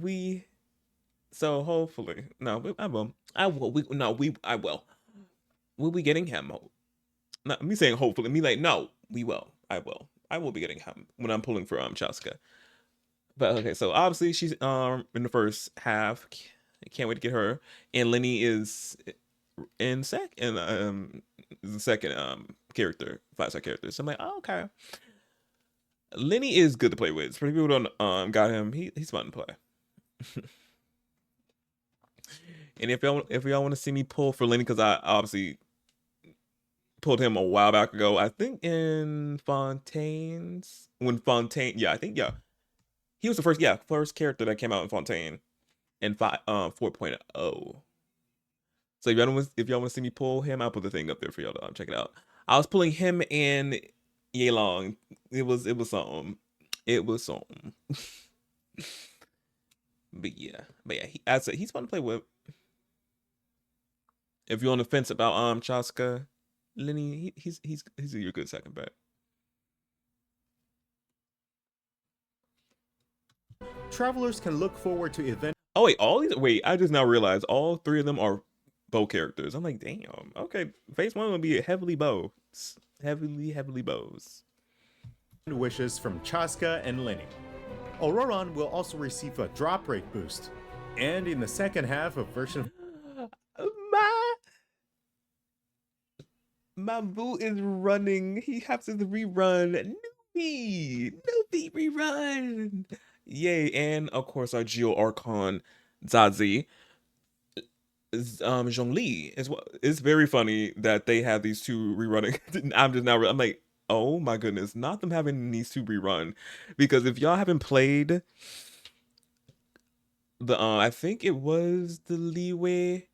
hopefully, no, I will. I will. We'll be getting him. Not me saying hopefully, me like, no, we will. I will be getting him when I'm pulling for Chaska. But okay, so obviously she's in the first half. I can't wait to get her. And Lenny is in the second character, 5-star character. So I'm like, oh, okay. Lenny is good to play with. For people who don't got him, he's fun to play. And if y'all want to see me pull for Lenny, because I obviously pulled him a while back ago, I think in Fontaine's, he was the first character that came out in Fontaine in 4.0. So if y'all want to see me pull him, I'll put the thing up there for y'all to check it out. I was pulling him in Yelong. It was something. It was something. But yeah, I said he's fun to play with. If you're on the fence about Chaska, Lenny, he's your good second bet. travelers can look forward to events. Oh wait, I just now realized all 3 of them are bow characters. I'm like, damn. Okay, phase 1 will be heavily bows. Heavily bows. Wishes from Chaska and Lenny. Auroron will also receive a drop rate boost. And in the second half of version... My boo is running. He has to rerun. Newbie rerun. Yay, and of course our Geo Archon ZADDY'S. Zhongli is what. It's very funny that they have these 2 rerunning. I'm like, oh my goodness, not them having these 2 rerun, because if y'all haven't played the I think it was the Leeway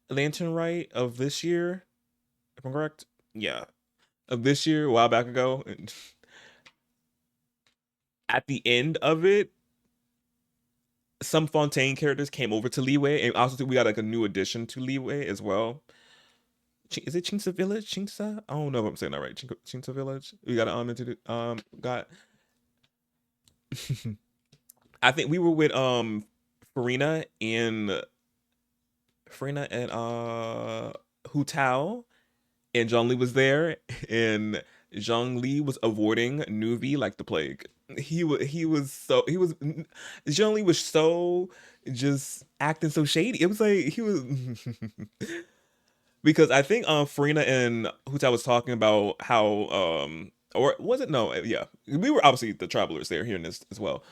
Lantern Rite of this year, if I'm correct, yeah, of this year, a while back ago, and at the end of it, some Fontaine characters came over to Leeway, and also we got like a new addition to Leeway as well. Is it Chinsa Village? Chinsa? I don't know if I'm saying that right. Chinsa Village. We got got. I think we were with Farina and Hu Tao, and Zhongli was there, and Zhongli was avoiding Nuvi like the plague. Zhongli was so just acting so shady. It was like he was because I think Farina and Hu Tao was talking about how or was it no yeah, we were obviously the travelers there hearing this as well.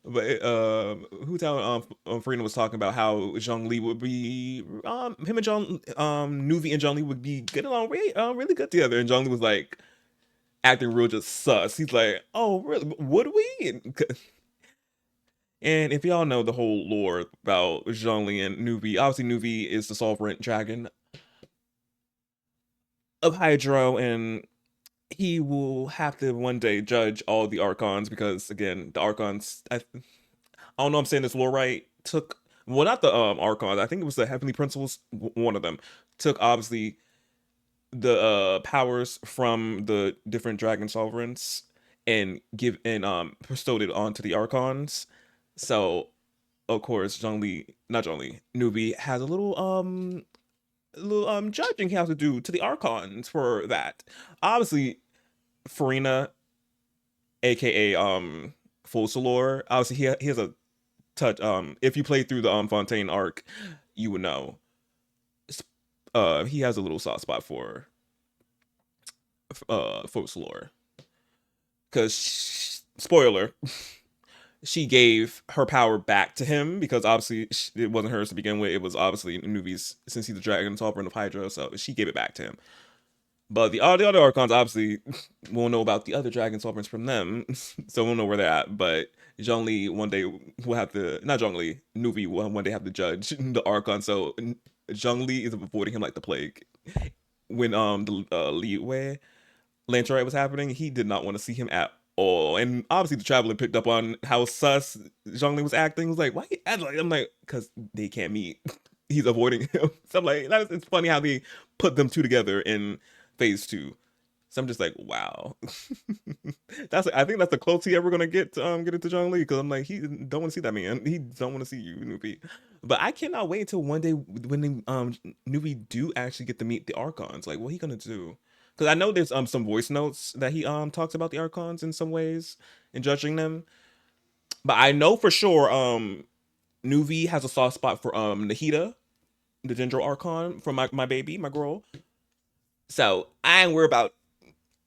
But Hu Tao and Farina was talking about how Zhongli would be him and Nuvi and Zhongli would be getting along really good together, and Zhongli was like acting real just sus. He's like, oh really, would we? And if y'all know the whole lore about Zhongli and Nuvi, obviously Nuvi is the sovereign dragon of Hydro, and he will have to one day judge all the Archons, because again, the Archons, I don't know if I'm saying this lore right, not the Archons, I think it was the Heavenly Principles, one of them, took obviously the powers from the different dragon sovereigns and bestowed it onto the Archons. So of course Nuvi has a little judging he has to do to the Archons for that. Obviously Farina aka Focalor. Obviously, he has a touch. If you play through the Fontaine arc, you would know. He has a little soft spot for Focalor, because spoiler, she gave her power back to him, because obviously it wasn't hers to begin with. It was obviously Nuvi's, since he's the Dragon Sovereign of Hydra, so she gave it back to him. But the other Archons obviously won't know about the other Dragon Sovereigns from them, so we'll know where they're at. But Zhongli one day will have to, not Zhongli, Nuvi will one day have to judge the Archon. So Zhongli is avoiding him like the plague. When the Li Wei Lantern Rite was happening, he did not want to see him at all. And obviously the Traveler picked up on how sus Zhongli was acting. He was like, why he act like, I'm like, because they can't meet. He's avoiding him. So I'm like, it's funny how they put them two together in phase 2. So I'm just like, wow. I think that's the closest he ever gonna get into Zhongli, because I'm like, he don't want to see that man. He don't want to see you, Nuvi. But I cannot wait until one day when they, Nuvi do actually get to meet the Archons. Like, what he gonna do? Because I know there's some voice notes that he talks about the Archons in some ways and judging them. But I know for sure Nuvi has a soft spot for Nahida, the Ginger Archon, from my baby, my girl. So I ain't worried about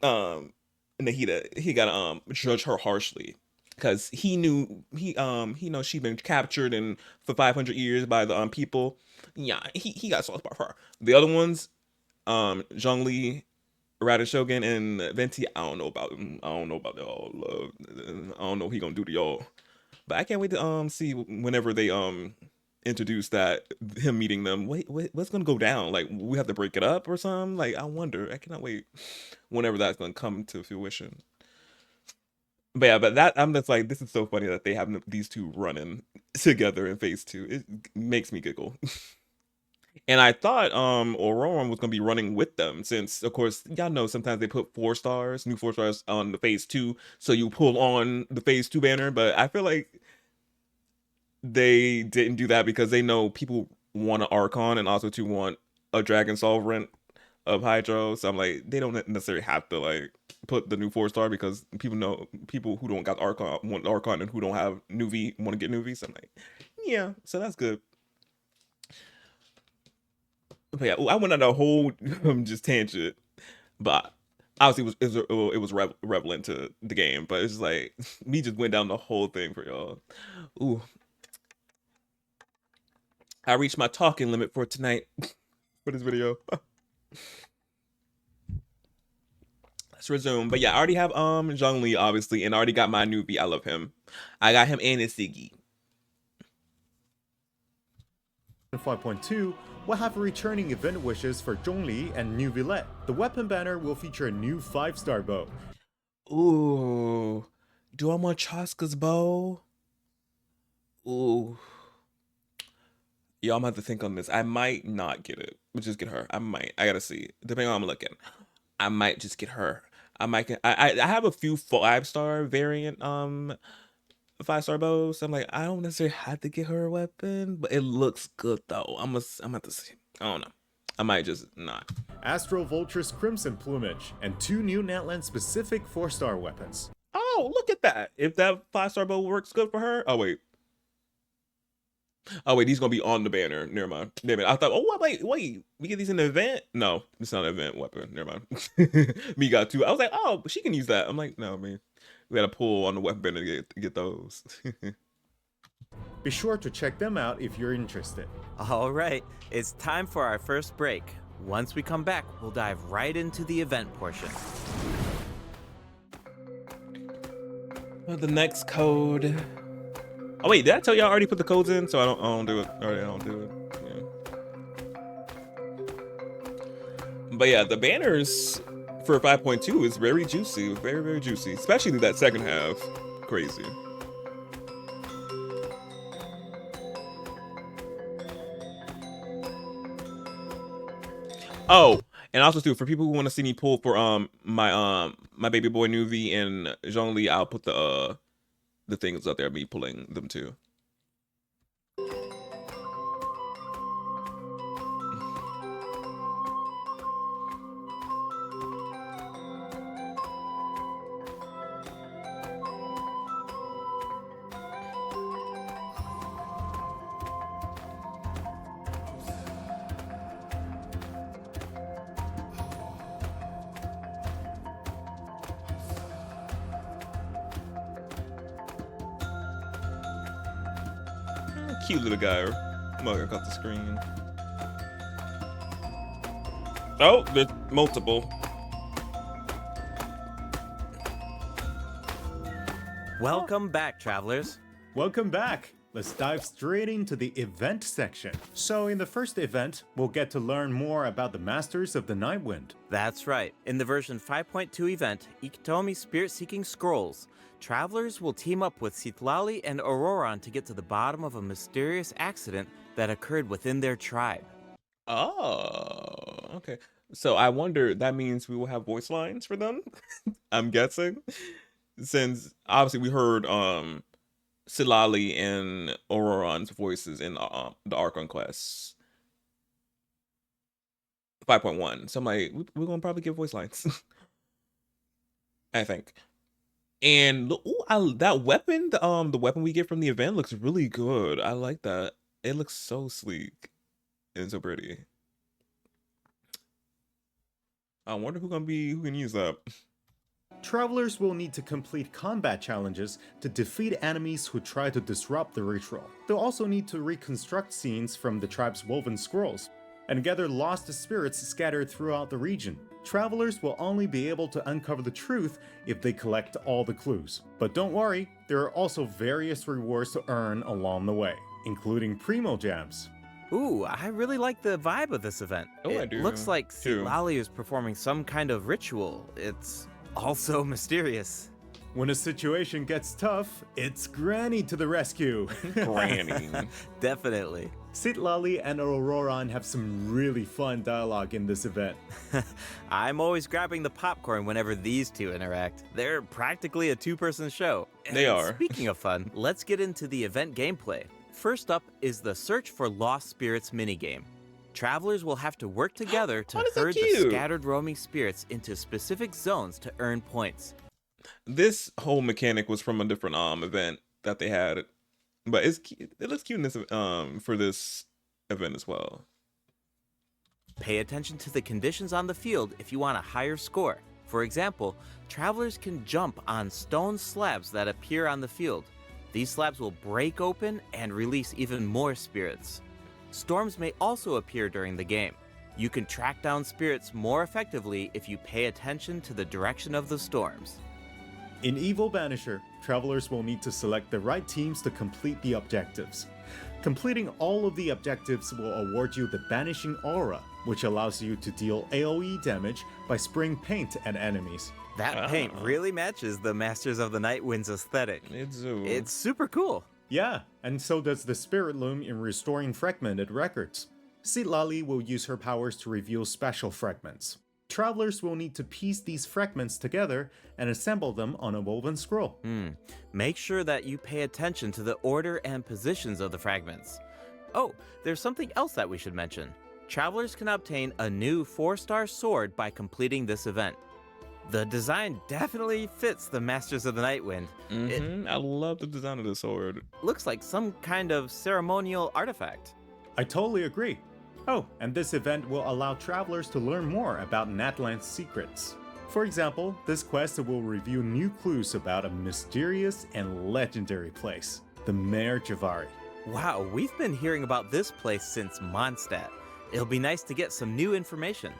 Nahida. He gotta judge her harshly, because he knew he knows she's been captured and for 500 years by the people. Yeah, he got a soft spot for her. The other ones, Zhongli, Raditz Shogun, and Venti, I don't know about y'all. I don't know what he gonna do to y'all. But I can't wait to see whenever they introduce that, him meeting them. Wait, what's gonna go down? Like, we have to break it up or something? Like, I wonder. I cannot wait whenever that's gonna come to fruition. But yeah, but that, I'm just like, this is so funny that they have these two running together in phase 2. It makes me giggle. And I thought Auroran was gonna be running with them, since of course y'all know sometimes they put 4 stars, new 4 stars on the phase 2, so you pull on the phase 2 banner. But I feel like they didn't do that because they know people want an Archon and also to want a Dragon Sovereign of Hydro. So I'm like, they don't necessarily have to like put the new 4-star, because people know people who don't got Archon want Archon, and who don't have Nuvi want to get Nuvi. So I'm like, yeah, so that's good. But yeah, I went on a whole just tangent, but obviously it was relevant to the game. But it's just like, me just went down the whole thing for y'all. Ooh, I reached my talking limit for tonight for this video. Let's resume. But yeah, I already have Zhongli obviously, and I already got my Nuvi. I love him. I got him and his Siggy. 5.2 will have returning event wishes for Zhongli and New Villette. The weapon banner will feature a new 5-star bow. Ooh, do I want Chaska's bow? Ooh. Yeah, I'm gonna have to think on this. I might not get it. We'll just get her. I might. I gotta see. Depending on how I'm looking, I might just get her. I might get. I have a few 5-star variant 5-star bows. So I'm like, I don't necessarily have to get her a weapon, but it looks good though. I'm gonna have to see. I don't know. I might just not. Astro Vulture's Crimson Plumage, and 2 new Natlan specific 4-star weapons. Oh, look at that. If that 5-star bow works good for her. Oh wait. Oh wait, these gonna be on the banner. Never mind. Damn it. I thought, oh wait, we get these in the event? No, it's not an event weapon. Never mind. Me got 2. I was like, oh, she can use that. I'm like, no, man. We gotta pull on the weapon banner to get those. Be sure to check them out if you're interested. All right, it's time for our first break. Once we come back, we'll dive right into the event portion. The next code. Oh wait, did I tell you I already put the codes in? So I don't do it. Alright, I don't do it. Yeah. But yeah, the banners for 5.2 is very juicy, very, very juicy. Especially that second half. Crazy. Oh, and also too, for people who want to see me pull for my baby boy Nuvi and Zhongli, I'll put the things up there, me pulling them too. Cute little guy. Mug across the screen. Oh, there's multiple. Welcome back, travelers. Welcome back. Let's dive straight into the event section. So in the first event, we'll get to learn more about the Masters of the Nightwind. That's right. In the version 5.2 event, Ikitomi Spirit-Seeking Scrolls, travelers will team up with Citlali and Auroran to get to the bottom of a mysterious accident that occurred within their tribe. Oh, okay. So I wonder, that means we will have voice lines for them? I'm guessing. Since obviously we heard Citlali and Auroran's voices in the Archon class 5.1. So I'm like, we're gonna probably get voice lines. I think. And that weapon, the weapon we get from the event looks really good. I like that. It looks so sleek and so pretty. I wonder who can use that. Travelers will need to complete combat challenges to defeat enemies who try to disrupt the ritual. They'll also need to reconstruct scenes from the tribe's woven scrolls and gather lost spirits scattered throughout the region. Travelers will only be able to uncover the truth if they collect all the clues. But don't worry, there are also various rewards to earn along the way, including Primo Jams. Ooh, I really like the vibe of this event. Oh, I do. It looks like too. Citlali is performing some kind of ritual. It's also mysterious. When a situation gets tough, it's Granny to the rescue. Granny. Definitely. Citlali and Auroran have some really fun dialogue in this event. I'm always grabbing the popcorn whenever these two interact. They're practically a two-person show. They And are. Speaking of fun, let's get into the event gameplay. First up is the Search for Lost Spirits minigame. Travelers will have to work together to herd the scattered roaming spirits into specific zones to earn points. This whole mechanic was from a different event that they had, but it looks cute in this for this event as well. Pay attention to the conditions on the field if you want a higher score. For example, travelers can jump on stone slabs that appear on the field. These slabs will break open and release even more spirits. Storms may also appear during the game. You can track down spirits more effectively if you pay attention to the direction of the storms. In Evil Banisher, travelers will need to select the right teams to complete the objectives. Completing all of the objectives will award you the Banishing Aura, which allows you to deal AoE damage by spraying paint at enemies. That paint really matches the Masters of the Nightwind's aesthetic. It's super cool. Yeah, and so does the Spirit Loom in restoring fragmented records. Citlali will use her powers to reveal special fragments. Travelers will need to piece these fragments together and assemble them on a woven scroll. Make sure that you pay attention to the order and positions of the fragments. Oh, there's something else that we should mention. Travelers can obtain a new 4-star sword by completing this event. The design definitely fits the Masters of the Nightwind. I love the design of the sword. Looks like some kind of ceremonial artifact. I totally agree. Oh, and this event will allow travelers to learn more about Natlan's secrets. For example, this quest will reveal new clues about a mysterious and legendary place, the Mare Javari. Wow, we've been hearing about this place since Mondstadt. It'll be nice to get some new information.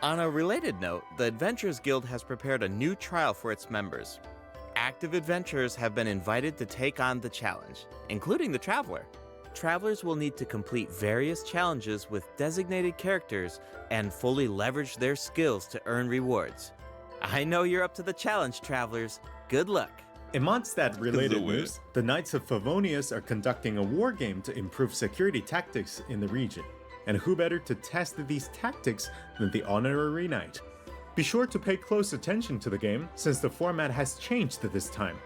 On a related note, the Adventurers Guild has prepared a new trial for its members. Active adventurers have been invited to take on the challenge, including the Traveler. Travelers will need to complete various challenges with designated characters and fully leverage their skills to earn rewards. I know you're up to the challenge, Travelers. Good luck. In Mondstadt-related news, the Knights of Favonius are conducting a war game to improve security tactics in the region. And who better to test these tactics than the Honorary Knight? Be sure to pay close attention to the game, since the format has changed this time.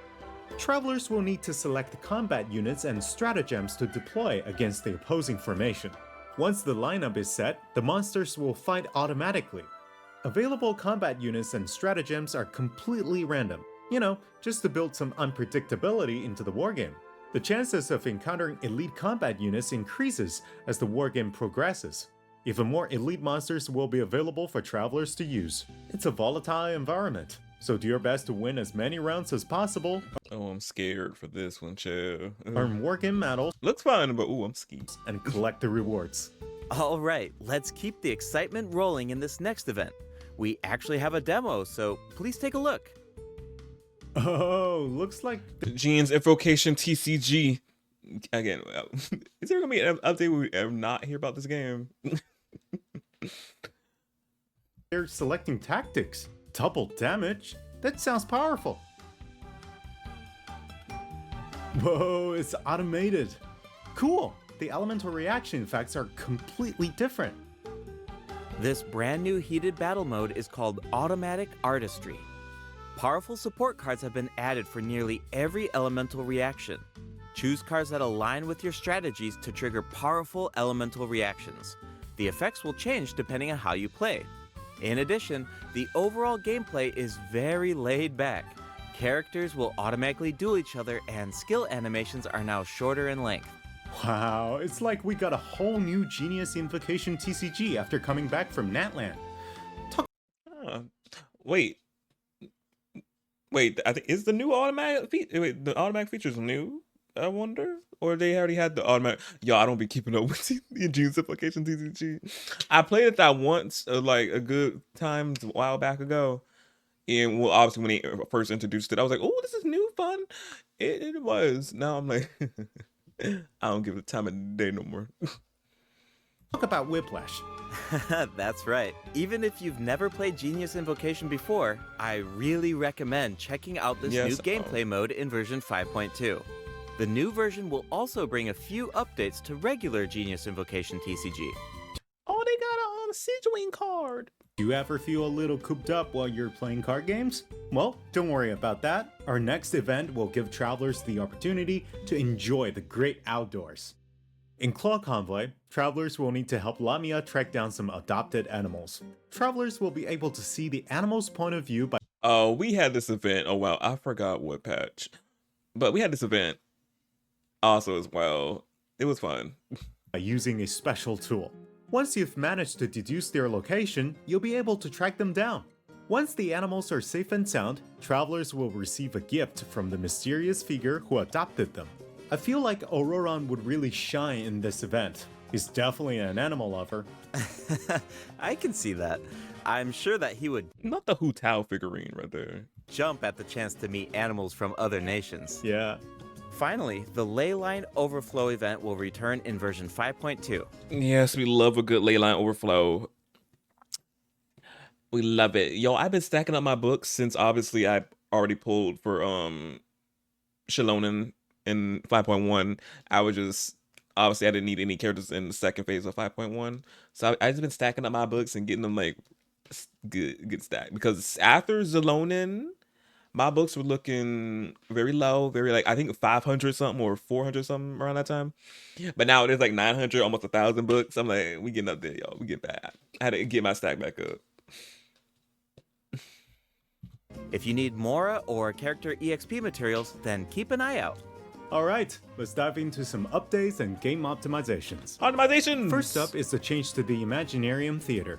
Travelers will need to select combat units and stratagems to deploy against the opposing formation. Once the lineup is set, the monsters will fight automatically. Available combat units and stratagems are completely random, just to build some unpredictability into the wargame. The chances of encountering elite combat units increases as the wargame progresses. Even more elite monsters will be available for travelers to use. It's a volatile environment. So do your best to win as many rounds as possible, Oh, I'm scared for this one, chill. earn more game medals, Looks fun, but ooh, I'm scared. and collect the rewards. Alright, let's keep the excitement rolling in this next event. We actually have a demo, so please take a look. Oh, looks like Gene's Invocation TCG. Again, is there gonna be an update where we ever not hear about this game? they're selecting tactics. Double damage? That sounds powerful. Whoa, it's automated. Cool. The elemental reaction effects are completely different. This brand new heated battle mode is called Automatic Artistry. Powerful support cards have been added for nearly every elemental reaction. Choose cards that align with your strategies to trigger powerful elemental reactions. The effects will change depending on how you play. In addition, the overall gameplay is very laid back. Characters will automatically duel each other and skill animations are now shorter in length. Wow, it's like we got a whole new Genius Invocation TCG after coming back from Natland. Wait, I think is the new automatic wait, the automatic features new? I wonder, or they already had the automatic. Yo, I don't be keeping up with the Gene's Invocation TCG. I played it that once, like a good time a while back ago, and well, obviously when they first introduced it, I was like, oh, this is new fun. It was. Now I'm like, I don't give it time of day no more. Talk about Whiplash. That's right. Even if you've never played Genius Invocation before, I really recommend checking out this new gameplay mode in version 5.2. The new version will also bring a few updates to regular Genius Invocation TCG. Oh, they got a signaling card. Do you ever feel a little cooped up while you're playing card games? Well, don't worry about that. Our next event will give travelers the opportunity to enjoy the great outdoors. In Claw Convoy, travelers will need to help Lamia track down some adopted animals. Travelers will be able to see the animal's point of view by Oh, we had this event. Oh wow, I forgot what patch, but we had this event also as well. It was fun. using a special tool. Once you've managed to deduce their location, you'll be able to track them down. Once the animals are safe and sound, travelers will receive a gift from the mysterious figure who adopted them. I feel like Auroran would really shine in this event. He's definitely an animal lover. I can see that. I'm sure that he would Not the Hu Tao figurine right there. jump at the chance to meet animals from other nations. Yeah. Finally, the Leyline Overflow event will return in version 5.2. Yes, we love a good leyline overflow. We love it. Yo, I've been stacking up my books since obviously I already pulled for Shalonen in 5.1. I was just obviously I didn't need any characters in the second phase of 5.1. So I just been stacking up my books and getting them like good stack. Because after Zalonen, my books were looking very low, very like I think 500 something or 400 something around that time. But now there's like 900, almost 1,000 books. I'm like, we getting up there, y'all. We getting bad. I had to get my stack back up. If you need Mora or character EXP materials, then keep an eye out. Alright, let's dive into some updates and game optimizations. Optimizations! First up is the change to the Imaginarium Theater.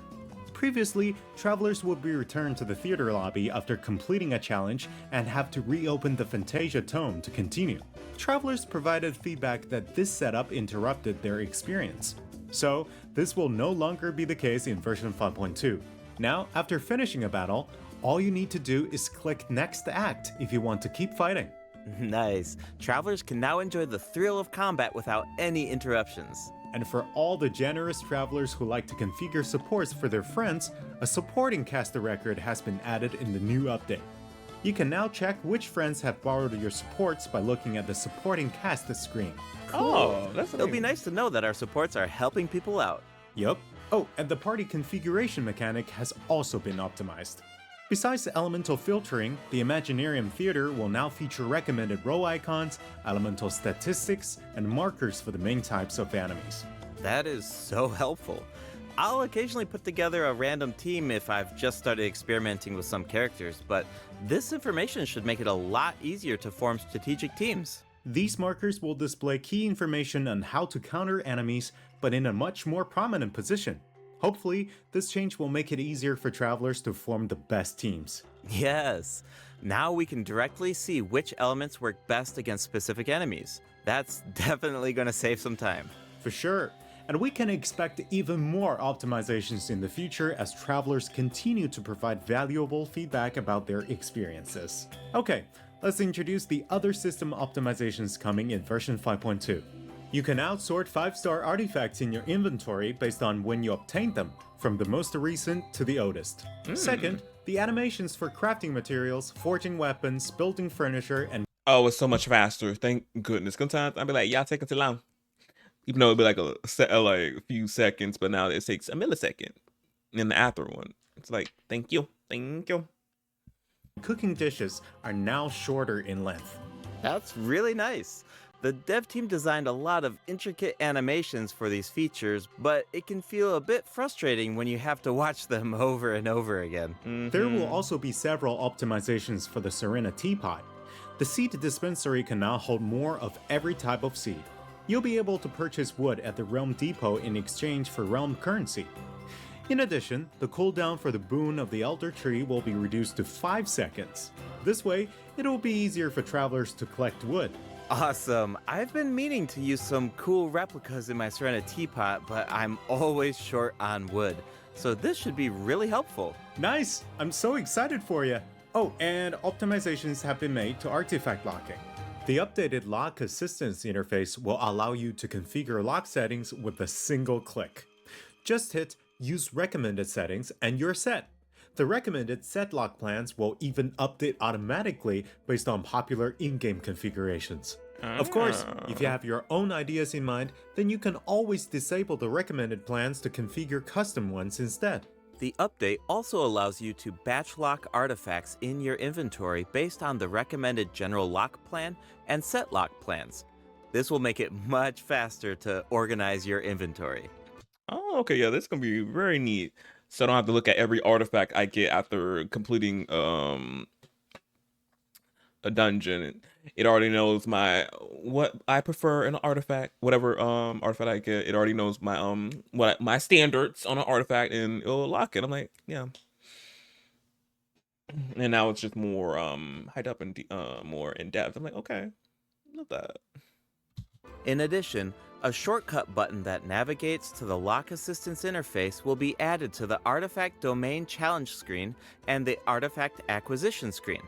Previously, travelers would be returned to the theater lobby after completing a challenge and have to reopen the Fantasia Tome to continue. Travelers provided feedback that this setup interrupted their experience. So, this will no longer be the case in version 5.2. Now, after finishing a battle, all you need to do is click Next Act if you want to keep fighting. Nice. Travelers can now enjoy the thrill of combat without any interruptions. And for all the generous travelers who like to configure supports for their friends, a supporting caster record has been added in the new update. You can now check which friends have borrowed your supports by looking at the supporting cast screen. Oh, that's It'll be nice to know that our supports are helping people out. Yup. Oh, and the party configuration mechanic has also been optimized. Besides the elemental filtering, the Imaginarium Theater will now feature recommended row icons, elemental statistics, and markers for the main types of enemies. That is so helpful. I'll occasionally put together a random team if I've just started experimenting with some characters, but this information should make it a lot easier to form strategic teams. These markers will display key information on how to counter enemies, but in a much more prominent position. Hopefully, this change will make it easier for travelers to form the best teams. Yes. Now we can directly see which elements work best against specific enemies. That's definitely going to save some time. For sure. And we can expect even more optimizations in the future as travelers continue to provide valuable feedback about their experiences. Okay, let's introduce the other system optimizations coming in version 5.2. You can outsort 5-star artifacts in your inventory based on when you obtained them, from the most recent to the oldest. Second, the animations for crafting materials, forging weapons, building furniture, and Oh, it's so much faster. Thank goodness. Sometimes I'd be like, y'all taking too long. Even though it'd be like a few seconds, but now it takes a millisecond. In the after one, it's like, thank you. cooking dishes are now shorter in length. That's really nice. The dev team designed a lot of intricate animations for these features, but it can feel a bit frustrating when you have to watch them over and over again. There will also be several optimizations for the Serena teapot. The seed dispensary can now hold more of every type of seed. You'll be able to purchase wood at the Realm Depot in exchange for Realm currency. In addition, the cooldown for the boon of the Elder Tree will be reduced to 5 seconds. This way, it will be easier for travelers to collect wood. Awesome. I've been meaning to use some cool replicas in my Serena teapot, but I'm always short on wood. So this should be really helpful. Nice! I'm so excited for you! Oh, and optimizations have been made to artifact locking. The updated lock assistance interface will allow you to configure lock settings with a single click. Just hit Use Recommended Settings and you're set. The recommended set lock plans will even update automatically based on popular in-game configurations. Of course, if you have your own ideas in mind, then you can always disable the recommended plans to configure custom ones instead. The update also allows you to batch lock artifacts in your inventory based on the recommended general lock plan and set lock plans. This will make it much faster to organize your inventory. Oh, okay, yeah, this is gonna be very neat. So I don't have to look at every artifact I get after completing a dungeon. It already knows what I prefer in an artifact, whatever artifact I get. It already knows my standards on an artifact, and it'll lock it. I'm like, yeah. And now it's just more hyped up and more in depth. I'm like, okay, love that. In addition, a shortcut button that navigates to the lock assistance interface will be added to the artifact domain challenge screen and the artifact acquisition screen.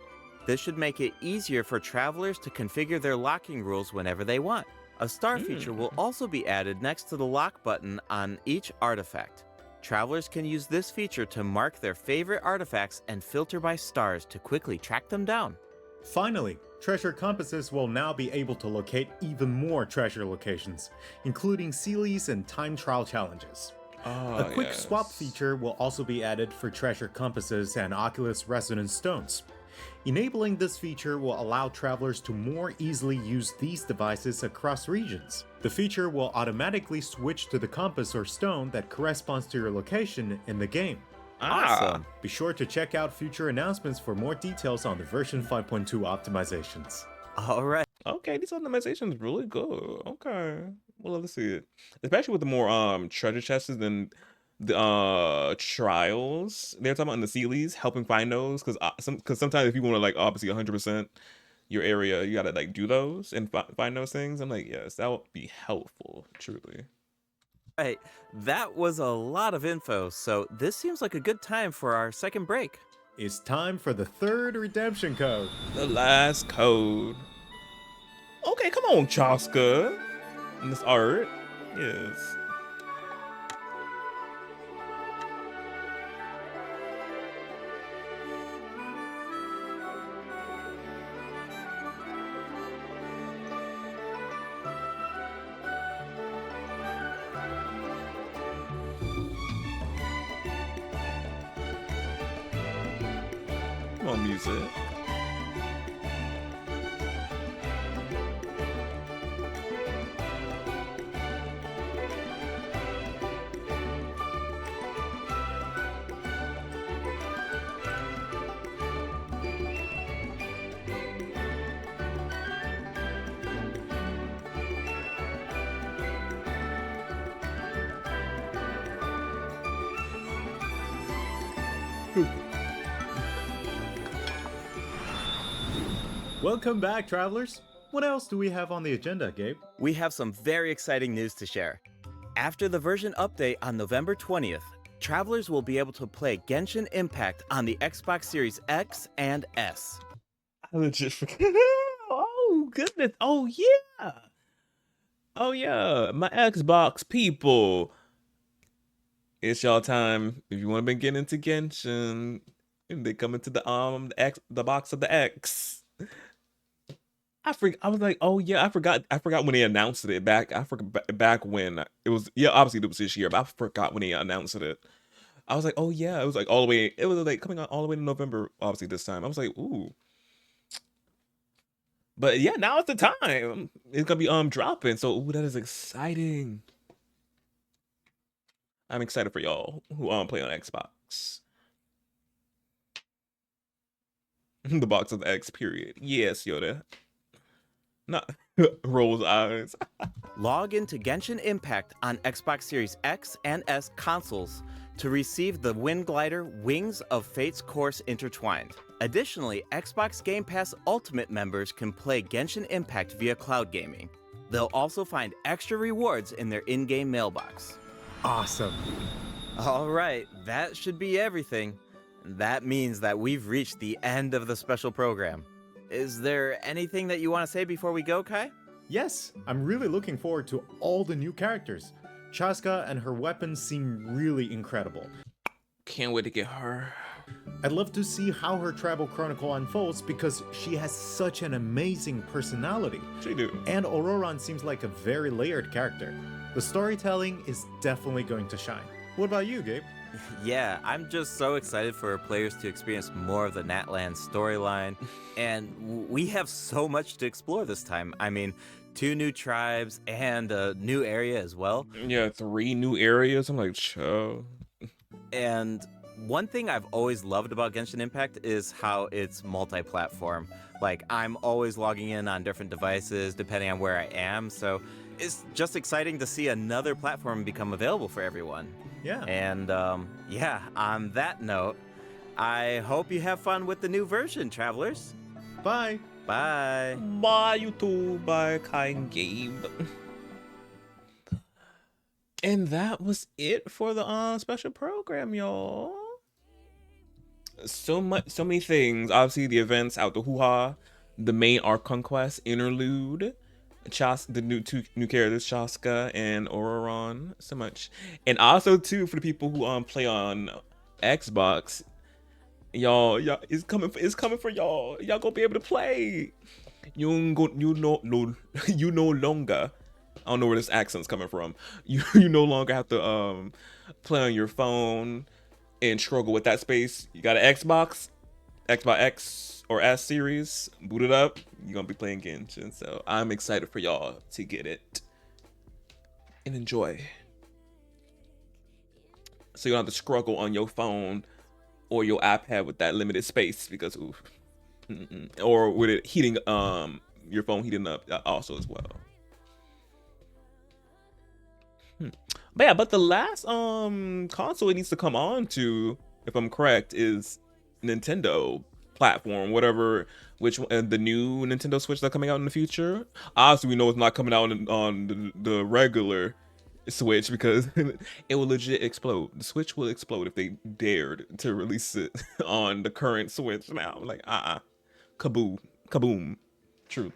This should make it easier for travelers to configure their locking rules whenever they want. A star feature will also be added next to the lock button on each artifact. Travelers can use this feature to mark their favorite artifacts and filter by stars to quickly track them down. Finally, treasure compasses will now be able to locate even more treasure locations, including Sealies and time trial challenges. A quick swap feature will also be added for treasure compasses and Oculus Resonance stones. Enabling this feature will allow travelers to more easily use these devices across regions. The feature will automatically switch to the compass or stone that corresponds to your location in the game. Awesome. Be sure to check out future announcements for more details on the version 5.2 optimizations. All right. Okay, these optimizations really good. Okay, we'll love to see it, especially with the more treasure chests and the trials they're talking about in the Sealies, helping find those, because sometimes if you want to like obviously 100% your area, you gotta like do those and find those things. I'm like, yes, that would be helpful, truly. Right, that was a lot of info, so this seems like a good time for our second break. It's time for the third redemption code. The last code. Okay, come on, Chaska. And this art, yes. Come on, music. Welcome back, travelers. What else do we have on the agenda, Gabe? We have some very exciting news to share. After the version update on November 20th, travelers will be able to play Genshin Impact on the Xbox Series X and S. I legit forget. Oh, goodness. Oh, yeah. Oh, yeah. My Xbox people. It's y'all time. If you want to be getting into Genshin, they come into the box of the X. I was like, oh yeah, I forgot when they announced it back when it was, yeah, obviously it was this year, but I forgot when they announced it. I was like, oh yeah, it was like it was like coming out all the way to November, obviously this time. I was like, ooh. But yeah, now it's the time. It's gonna be dropping. So ooh, that is exciting. I'm excited for y'all who play on Xbox. The box of the X, period. Yes, Yoda. Not rolls eyes. Log into Genshin Impact on Xbox Series X and S consoles to receive the Wind Glider Wings of Fate's Course Intertwined. Additionally, Xbox Game Pass Ultimate members can play Genshin Impact via cloud gaming. They'll also find extra rewards in their in-game mailbox. Awesome. All right, that should be everything. That means that we've reached the end of the special program. Is there anything that you want to say before we go, Kai? Yes, I'm really looking forward to all the new characters. Chaska and her weapons seem really incredible. Can't wait to get her. I'd love to see how her Tribal Chronicle unfolds because she has such an amazing personality. She do. And Auroran seems like a very layered character. The storytelling is definitely going to shine. What about you, Gabe? Yeah, I'm just so excited for players to experience more of the Natlan storyline, and we have so much to explore this time. I mean, 2 new tribes and a new area as well. Yeah, 3 new areas. I'm like, cho. And one thing I've always loved about Genshin Impact is how it's multi-platform. Like, I'm always logging in on different devices depending on where I am, so it's just exciting to see another platform become available for everyone. Yeah. And yeah, on that note, I hope you have fun with the new version, travelers. Bye. Bye. Bye, YouTube. Bye, Kind Gabe. And that was it for the special program, y'all. So many things. Obviously, the events out the hoo-ha, the main Arc Conquest interlude. The two new characters, Chaska and Auroran, so much. And also too, for the people who play on Xbox, y'all it's coming for y'all. Y'all gonna be able to play. You no longer, I don't know where this accent's coming from. You no longer have to play on your phone and struggle with that space. You got an Xbox X or S series, boot it up, you're gonna be playing Genshin. So I'm excited for y'all to get it and enjoy. So you don't have to struggle on your phone or your iPad with that limited space because oof. Or with it heating your phone heating up also as well. But yeah, but the last console it needs to come on to, if I'm correct, is Nintendo platform, whatever, which the new Nintendo Switch that's coming out in the future. Obviously, we know it's not coming out on the regular Switch because it will legit explode. The Switch will explode if they dared to release it on the current Switch now. Like, kaboom, kaboom, truly.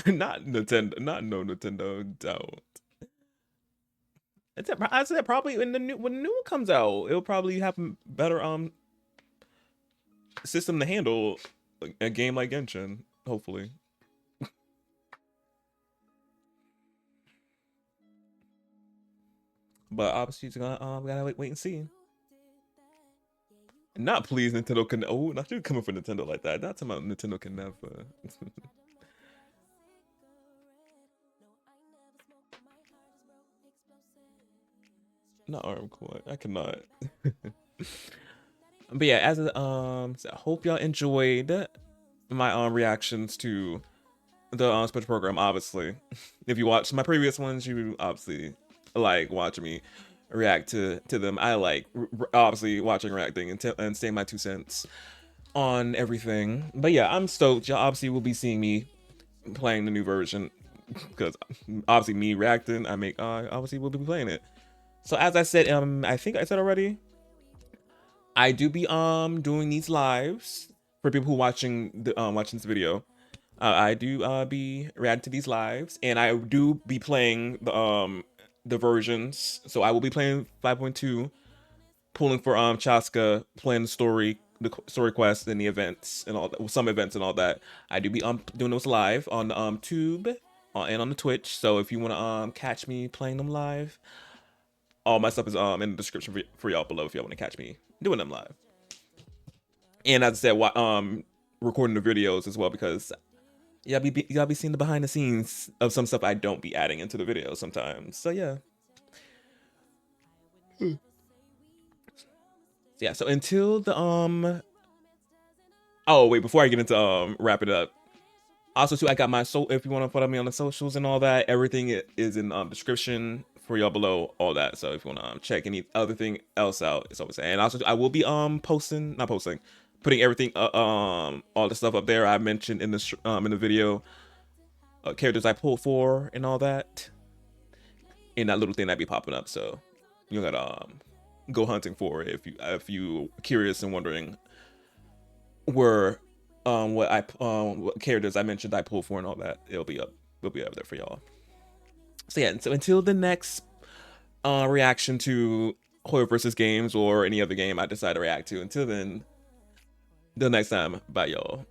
Not Nintendo, not no Nintendo, don't. I said probably when the new one comes out, it'll probably have a better system to handle a game like Genshin, hopefully. But obviously, it's gonna we gotta wait and see. Not please, Nintendo can. Oh, not you coming for Nintendo like that. Not talking about Nintendo can never. Not arm core. I cannot. But yeah, as so I hope y'all enjoyed my reactions to the special program. Obviously, if you watched my previous ones, you obviously like watching me react to them. I like obviously watching reacting and saying my 2 cents on everything. But yeah, I'm stoked. Y'all obviously will be seeing me playing the new version because obviously me reacting, obviously will be playing it. So as I said, I think I said already, I do be doing these lives for people who watching this video. I do be reacting to these lives, and I do be playing the versions. So I will be playing 5.2, pulling for Chaska, playing the story quests and the events and all that, some events and all that. I do be doing those live on the Tube and on the Twitch. So if you want to catch me playing them live, all my stuff is in the description for y'all below if y'all want to catch me doing them live. And as I said, recording the videos as well, because y'all be seeing the behind the scenes of some stuff I don't be adding into the video sometimes. So yeah. Yeah, so until the oh wait, before I get into wrap it up, also too, I got my if you want to follow me on the socials and all that, everything is in description for y'all below, all that. So if you want to check any other thing else out, it's always there. And also I will be putting everything all the stuff up there I mentioned in the video, characters I pulled for and all that, in that little thing that be popping up. So you gotta go hunting for it if you curious and wondering where what characters I mentioned I pulled for and all that. It'll be up there for y'all. So yeah, so until the next reaction to Horror vs. Games or any other game I decide to react to, until then, till next time, bye y'all.